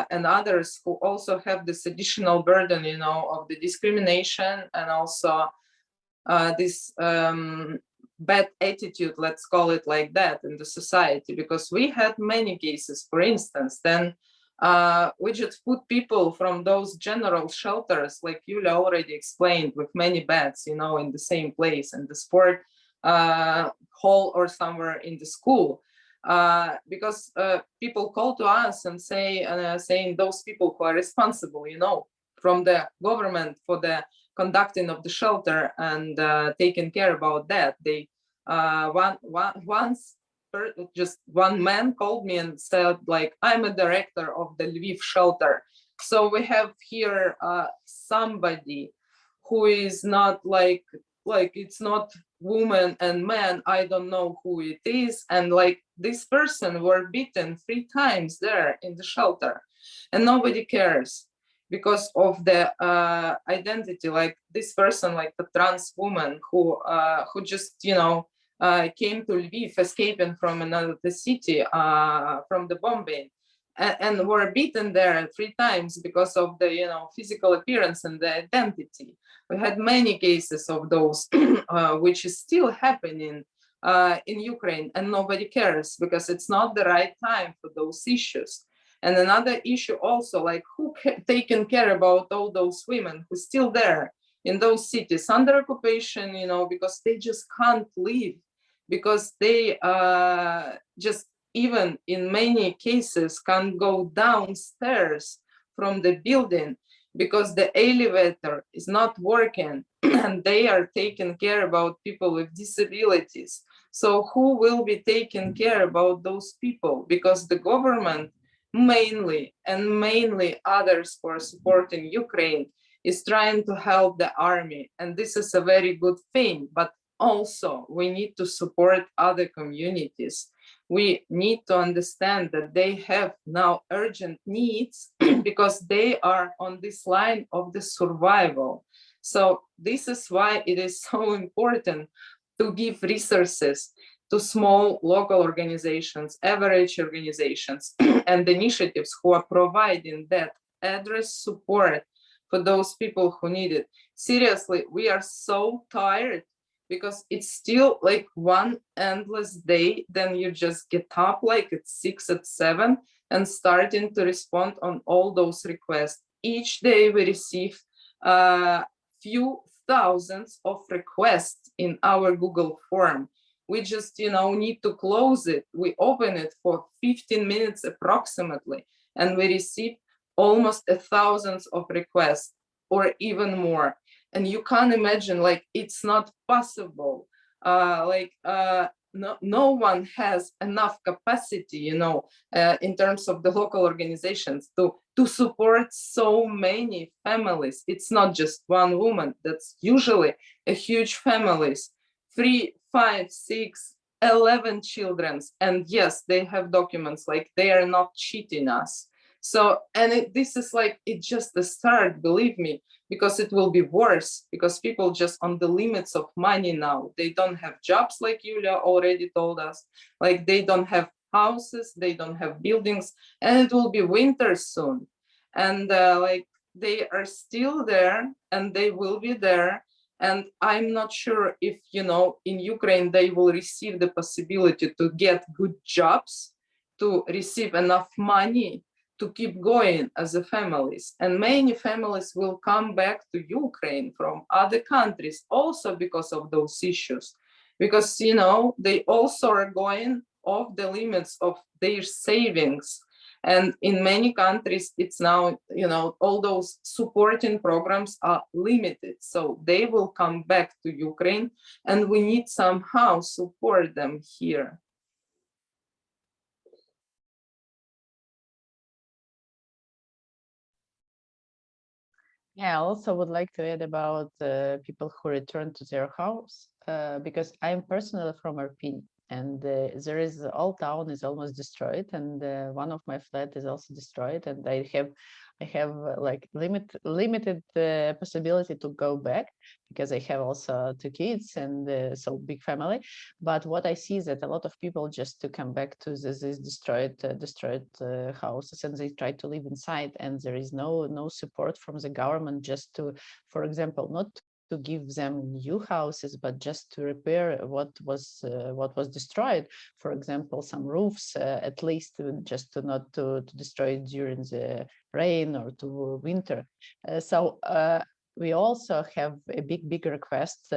and others who also have this additional burden, of the discrimination and also this bad attitude, let's call it like that, in the society. Because we had many cases, for instance, then we just put people from those general shelters, like Yulia already explained, with many beds, in the same place, in the sport hall or somewhere in the school. Because people call to us and saying those people who are responsible, from the government for the conducting of the shelter and taking care about that. They just one man called me and said, like, I'm a director of the Lviv shelter. So we have here somebody who is not like it's not woman and man, I don't know who it is. And like this person were beaten 3 times there in the shelter and nobody cares because of the identity. Like this person, like the trans woman who just, came to Lviv, escaping from another city from the bombing, and were beaten there 3 times because of the, physical appearance and the identity. We had many cases of those, which is still happening in Ukraine, and nobody cares because it's not the right time for those issues. And another issue also, like who taking care about all those women who still there in those cities under occupation, because they just can't leave, because they just even in many cases can't go downstairs from the building because the elevator is not working and they are taking care about people with disabilities. So who will be taking care about those people? Because the government mainly others who are supporting Ukraine is trying to help the army. And this is a very good thing, but also we need to support other communities. We need to understand that they have now urgent needs because they are on this line of the survival. So this is why it is so important to give resources to small local organizations, average organizations, and initiatives who are providing that address support for those people who need it. Seriously, we are so tired because it's still like one endless day. Then you just get up like at 6 at 7 and starting to respond on all those requests. Each day we receive few thousands of requests in our Google form. We just, need to close it. We open it for 15 minutes approximately, and we receive almost 1,000 of requests or even more. And you can't imagine, like, it's not possible. No one has enough capacity, in terms of the local organizations to support so many families. It's not just one woman. That's usually a huge families, 3, 5, 6, 11 children. And yes, they have documents, like they are not cheating us. So, and this is like, it's just the start, believe me, because it will be worse, because people just on the limits of money now. They don't have jobs, like Yulia already told us, like they don't have houses, they don't have buildings, and it will be winter soon. And like they are still there and they will be there. And I'm not sure if, in Ukraine, they will receive the possibility to get good jobs, to receive enough money to keep going as a families. And many families will come back to Ukraine from other countries also because of those issues. Because, they also are going off the limits of their savings. And in many countries, it's now, all those supporting programs are limited. So they will come back to Ukraine and we need somehow support them here. Yeah, I also would like to add about people who return to their house, because I'm personally from Irpin, and there is, all town is almost destroyed, and one of my flat is also destroyed, and I have like limited possibility to go back because I have also 2 kids and so big family. But what I see is that a lot of people just to come back to this destroyed houses, and they try to live inside, and there is no support from the government just to, for example, not to give them new houses, but just to repair what was destroyed. For example, some roofs, at least just to not to destroy it during the rain or to winter. We also have a big request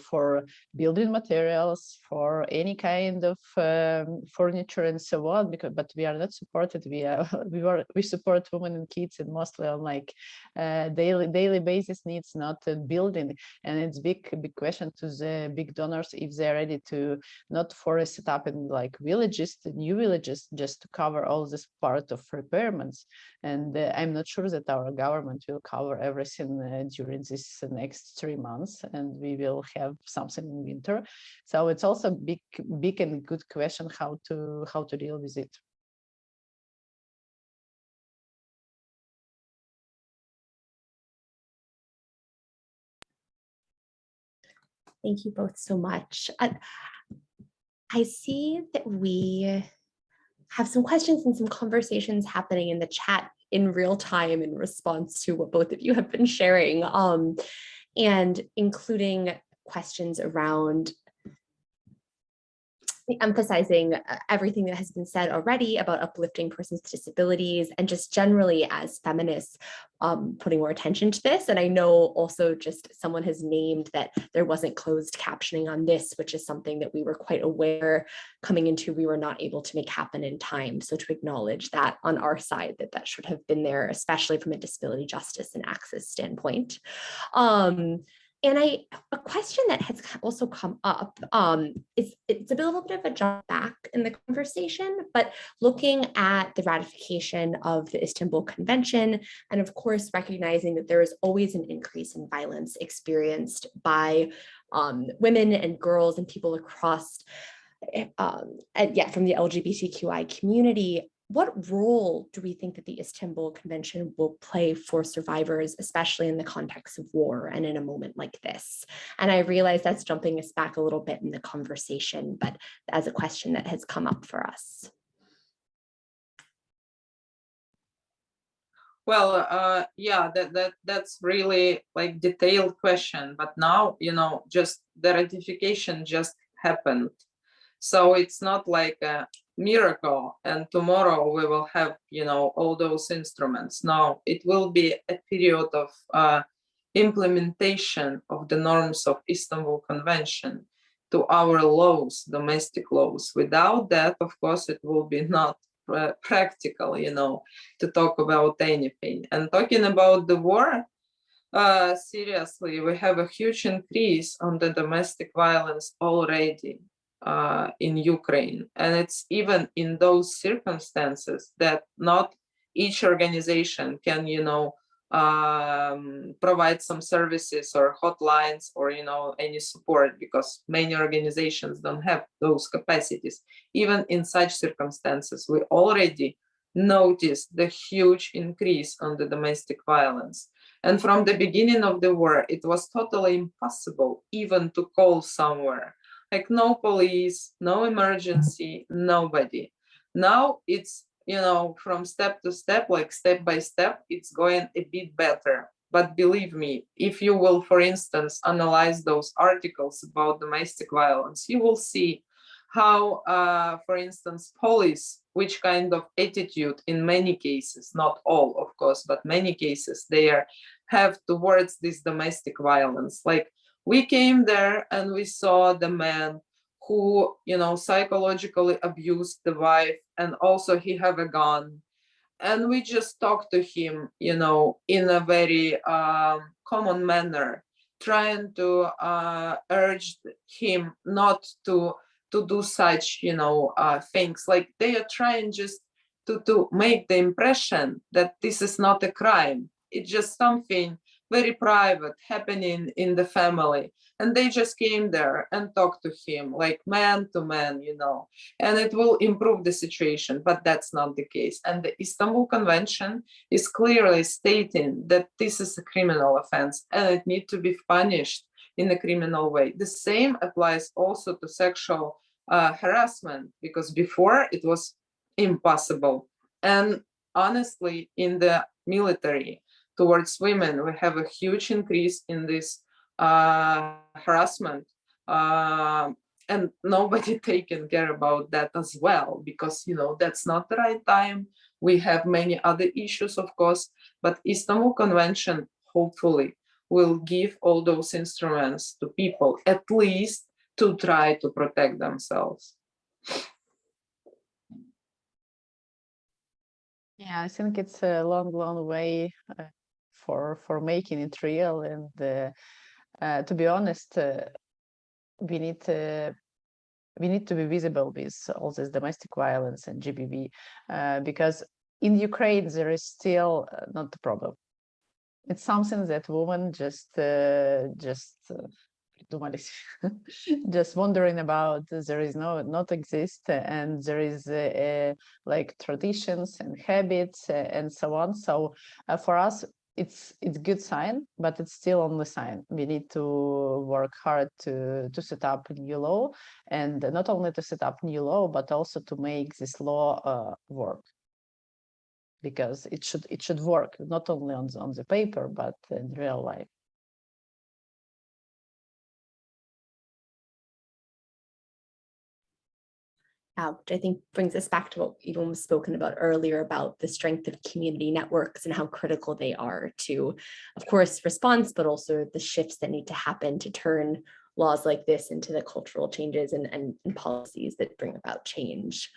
for building materials, for any kind of furniture and so on. But we are not supported. We support women and kids, and mostly on like daily basis needs, not building. And it's big question to the big donors if they're ready to not for set up in like villages, the new villages, just to cover all this part of repairments. And I'm not sure that our government will cover everything during this next 3 months, and we will have something in winter. So it's also big and good question how to deal with it. Thank you both so much. I see that we have some questions and some conversations happening in the chat in real time in response to what both of you have been sharing, and including questions around emphasizing everything that has been said already about uplifting persons with disabilities, and just generally as feminists putting more attention to this. And I know also just someone has named that there wasn't closed captioning on this, which is something that we were quite aware coming into, we were not able to make happen in time. So to acknowledge that on our side, that should have been there, especially from a disability justice and access standpoint. And a question that has also come up is, it's a little bit of a jump back in the conversation, but looking at the ratification of the Istanbul Convention, and of course recognizing that there is always an increase in violence experienced by women and girls and people across, and yeah, from the LGBTQI community. What role do we think that the Istanbul Convention will play for survivors, especially in the context of war and in a moment like this? And I realize that's jumping us back a little bit in the conversation, but as a question that has come up for us. Well, yeah, that's really like detailed question. But now, just the ratification just happened. So it's not like a miracle and tomorrow we will have, all those instruments. No, it will be a period of implementation of the norms of Istanbul Convention to our laws, domestic laws. Without that, of course, it will be not practical, to talk about anything. And talking about the war, seriously, we have a huge increase on the domestic violence already in Ukraine. And it's even in those circumstances that not each organization can, provide some services or hotlines or, any support, because many organizations don't have those capacities. Even in such circumstances, we already noticed the huge increase on the domestic violence. And from the beginning of the war, it was totally impossible even to call somewhere. Like no police, no emergency, nobody. Now it's, from step to step, like step by step, it's going a bit better. But believe me, if you will, for instance, analyze those articles about domestic violence, you will see how, for instance, police, which kind of attitude in many cases, not all, of course, but many cases, they have towards this domestic violence. Like we came there and we saw the man who, psychologically abused the wife, and also he have a gun. And we just talked to him, in a very common manner, trying to urge him not to do such, things. Like they are trying just to make the impression that this is not a crime. It's just something very private happening in the family. And they just came there and talked to him like man to man, and it will improve the situation, but that's not the case. And the Istanbul Convention is clearly stating that this is a criminal offense and it needs to be punished in a criminal way. The same applies also to sexual harassment, because before it was impossible. And honestly, in the military towards women, we have a huge increase in this harassment, and nobody taken care about that as well, because that's not the right time. We have many other issues, of course, but Istanbul Convention hopefully will give all those instruments to people, at least to try to protect themselves. Yeah, I think it's a long way for making it real. And to be honest, we need to be visible with all this domestic violence and GBV, because in Ukraine there is still not the problem. It's something that women just wondering about. There is not exist, and there is like traditions and habits and so on. So for us, it's good sign, but it's still only sign. We need to work hard to set up a new law, and not only to set up new law, but also to make this law work, because it should work not only on the paper but in real life. Which I think brings us back to what Yvonne was spoken about earlier about the strength of community networks and how critical they are to, of course, response, but also the shifts that need to happen to turn laws like this into the cultural changes and policies that bring about change.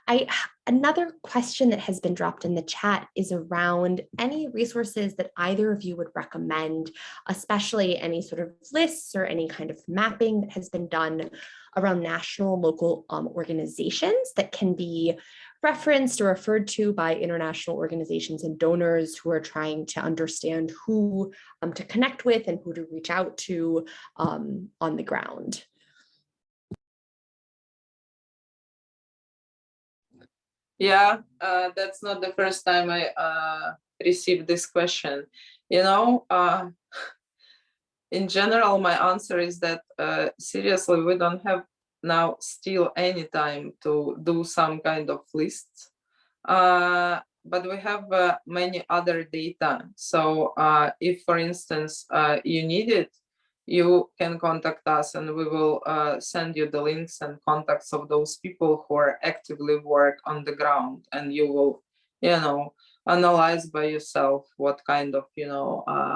I Another question that has been dropped in the chat is around any resources that either of you would recommend, especially any sort of lists or any kind of mapping that has been done around national, local organizations that can be referenced or referred to by international organizations and donors who are trying to understand who to connect with and who to reach out to on the ground. Yeah, that's not the first time I received this question. You know, in general, my answer is that seriously, we don't have now still any time to do some kind of lists, but we have many other data. So if, for instance, you need it, you can contact us and we will send you the links and contacts of those people who are actively work on the ground, and you will, analyze by yourself what kind of,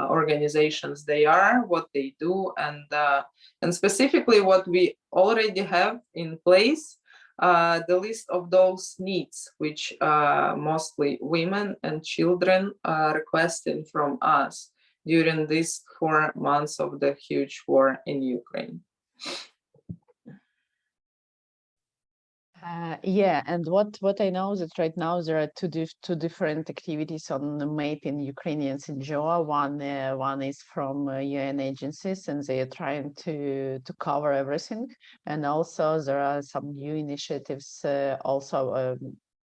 organizations they are, what they do, and specifically what we already have in place, the list of those needs, which mostly women and children are requesting from us during these 4 months of the huge war in Ukraine. Yeah, and what I know is that right now there are two different activities on the mapping Ukrainians in Joa. One is from UN agencies, and they are trying to cover everything. And also there are some new initiatives also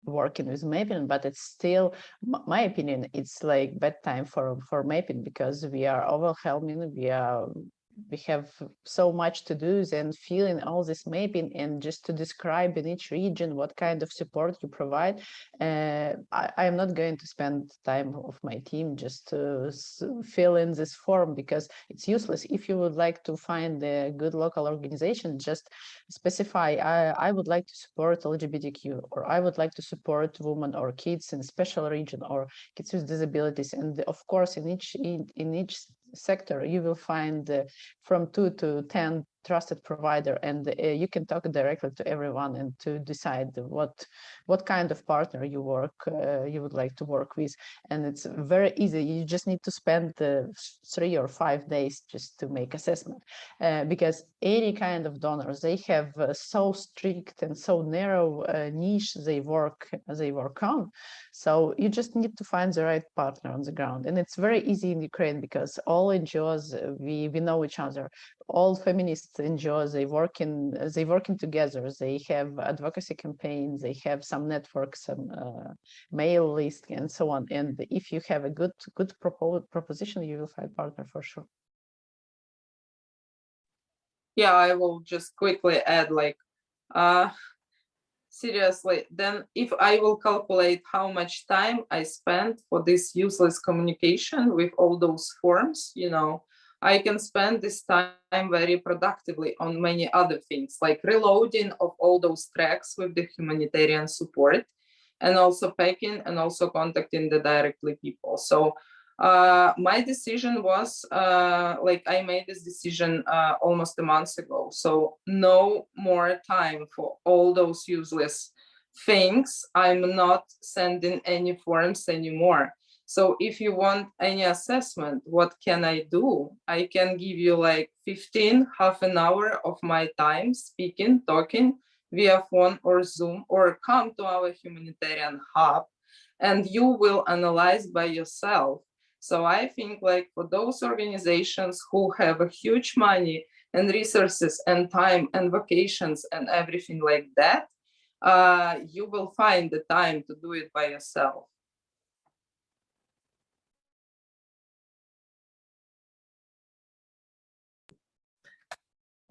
working with mapping, but it's still, my opinion, it's like bad time for mapping, because we are overwhelming. We have so much to do, and filling all this mapping and just to describe in each region what kind of support you provide. I am not going to spend time of my team just to fill in this form, because it's useless. If you would like to find a good local organization, just specify, I would like to support LGBTQ, or I would like to support women or kids in special region, or kids with disabilities. And of course, in each sector, you will find from 2 to 10 trusted provider, and you can talk directly to everyone and to decide what kind of partner you would like to work with. And it's very easy. You just need to spend 3 or 5 days just to make assessment, because any kind of donors, they have so strict and so narrow niche they work on. So you just need to find the right partner on the ground, and it's very easy in Ukraine because all NGOs, we know each other. All feminist NGOs, they working together. They have advocacy campaigns, they have some networks, some mail list, and so on. And if you have a good proposition, you will find partner for sure. Yeah, I will just quickly add, seriously, then if I will calculate how much time I spent for this useless communication with all those forms, I can spend this time very productively on many other things, like reloading of all those tracks with the humanitarian support, and also packing and also contacting the directly people. So my decision was, I made this decision almost a month ago. So no more time for all those useless things. I'm not sending any forms anymore. So if you want any assessment, what can I do? I can give you half an hour of my time speaking, talking via phone or Zoom, or come to our humanitarian hub and you will analyze by yourself. So I think for those organizations who have a huge money and resources and time and vacations and everything like that, you will find the time to do it by yourself.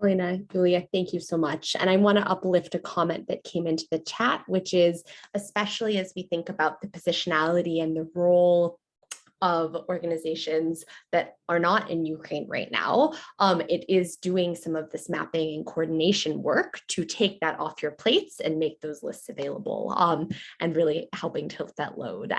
Elena, Julia, thank you so much. And I want to uplift a comment that came into the chat, which is, especially as we think about the positionality and the role of organizations that are not in Ukraine right now. It is doing some of this mapping and coordination work to take that off your plates and make those lists available, and really helping tilt that load.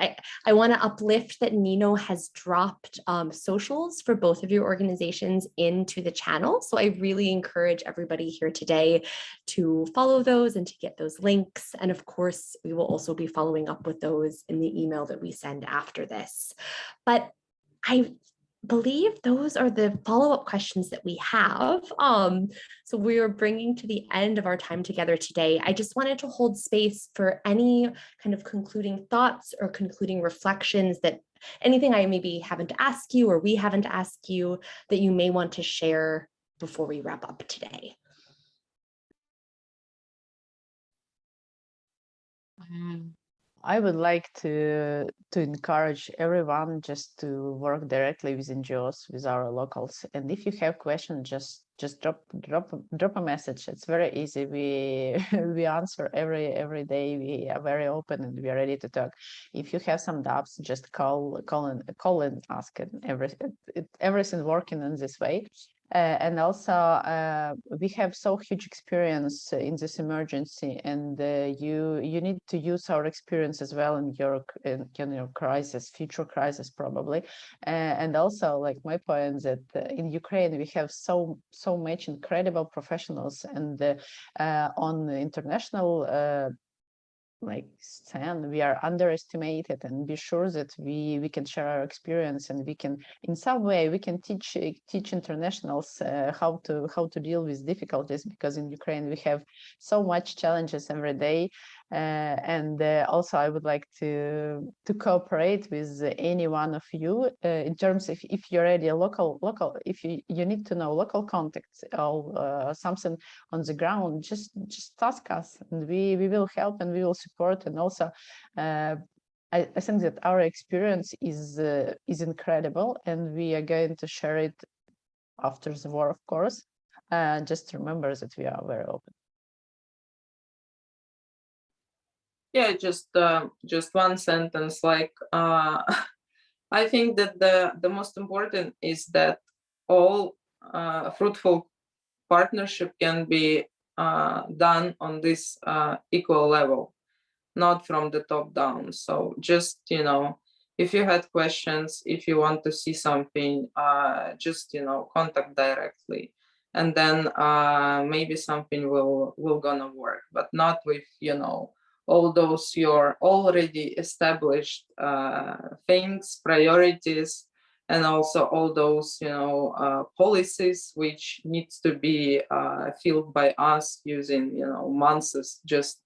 I want to uplift that Nino has dropped socials for both of your organizations into the channel. So I really encourage everybody here today to follow those and to get those links. And of course, we will also be following up with those in the email that we send after this. But I believe those are the follow-up questions that we have. So we are bringing to the end of our time together today. I just wanted to hold space for any kind of concluding thoughts or concluding reflections, that anything I maybe haven't asked you or we haven't asked you that you may want to share before we wrap up today. I would like to encourage everyone just to work directly with NGOs, with our locals. And if you have questions, just drop a message. It's very easy. We answer every day. We are very open and we are ready to talk. If you have some doubts, just call and ask. And everything working in this way. And also, we have so huge experience in this emergency, and you need to use our experience as well in your crisis, future crisis probably. And also, like my point that in Ukraine we have so much incredible professionals, and on the international like scene we are underestimated, and be sure that we can share our experience, and we can in some way we can teach internationals how to deal with difficulties, because in Ukraine we have so much challenges every day. And also I would like to cooperate with any one of you in terms of, if you're already a local, if you need to know local contacts or something on the ground, just ask us, and we will help and we will support. And also I think that our experience is incredible, and we are going to share it after the war, of course. Just remember that we are very open. Yeah, just one sentence. Like I think that the most important is that all fruitful partnership can be done on this equal level, not from the top down. So just, if you had questions, if you want to see something, just, contact directly, and then maybe something will gonna work, but not with, all those your already established things, priorities, and also all those, policies which needs to be filled by us using, months just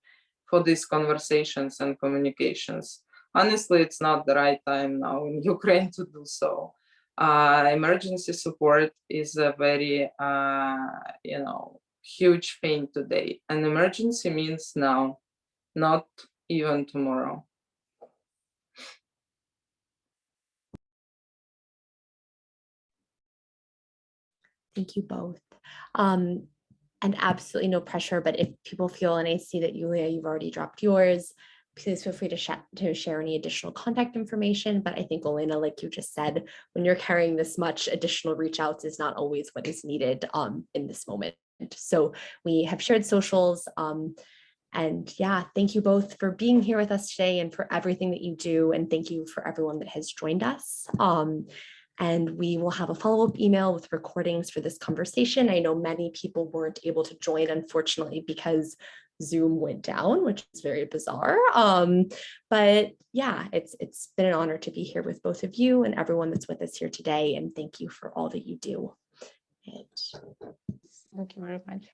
for these conversations and communications. Honestly, it's not the right time now in Ukraine to do so. Emergency support is a very, huge thing today. An emergency means now, not even tomorrow. Thank you both. And absolutely no pressure, but if people feel, and I see that Yulia, you've already dropped yours, please feel free to share any additional contact information. But I think, Olena, like you just said, when you're carrying this much, additional reach outs is not always what is needed in this moment. So we have shared socials. And yeah, thank you both for being here with us today and for everything that you do. And thank you for everyone that has joined us. And we will have a follow-up email with recordings for this conversation. I know many people weren't able to join, unfortunately, because Zoom went down, which is very bizarre. But yeah, it's been an honor to be here with both of you and everyone that's with us here today. And thank you for all that you do. Thank you very much.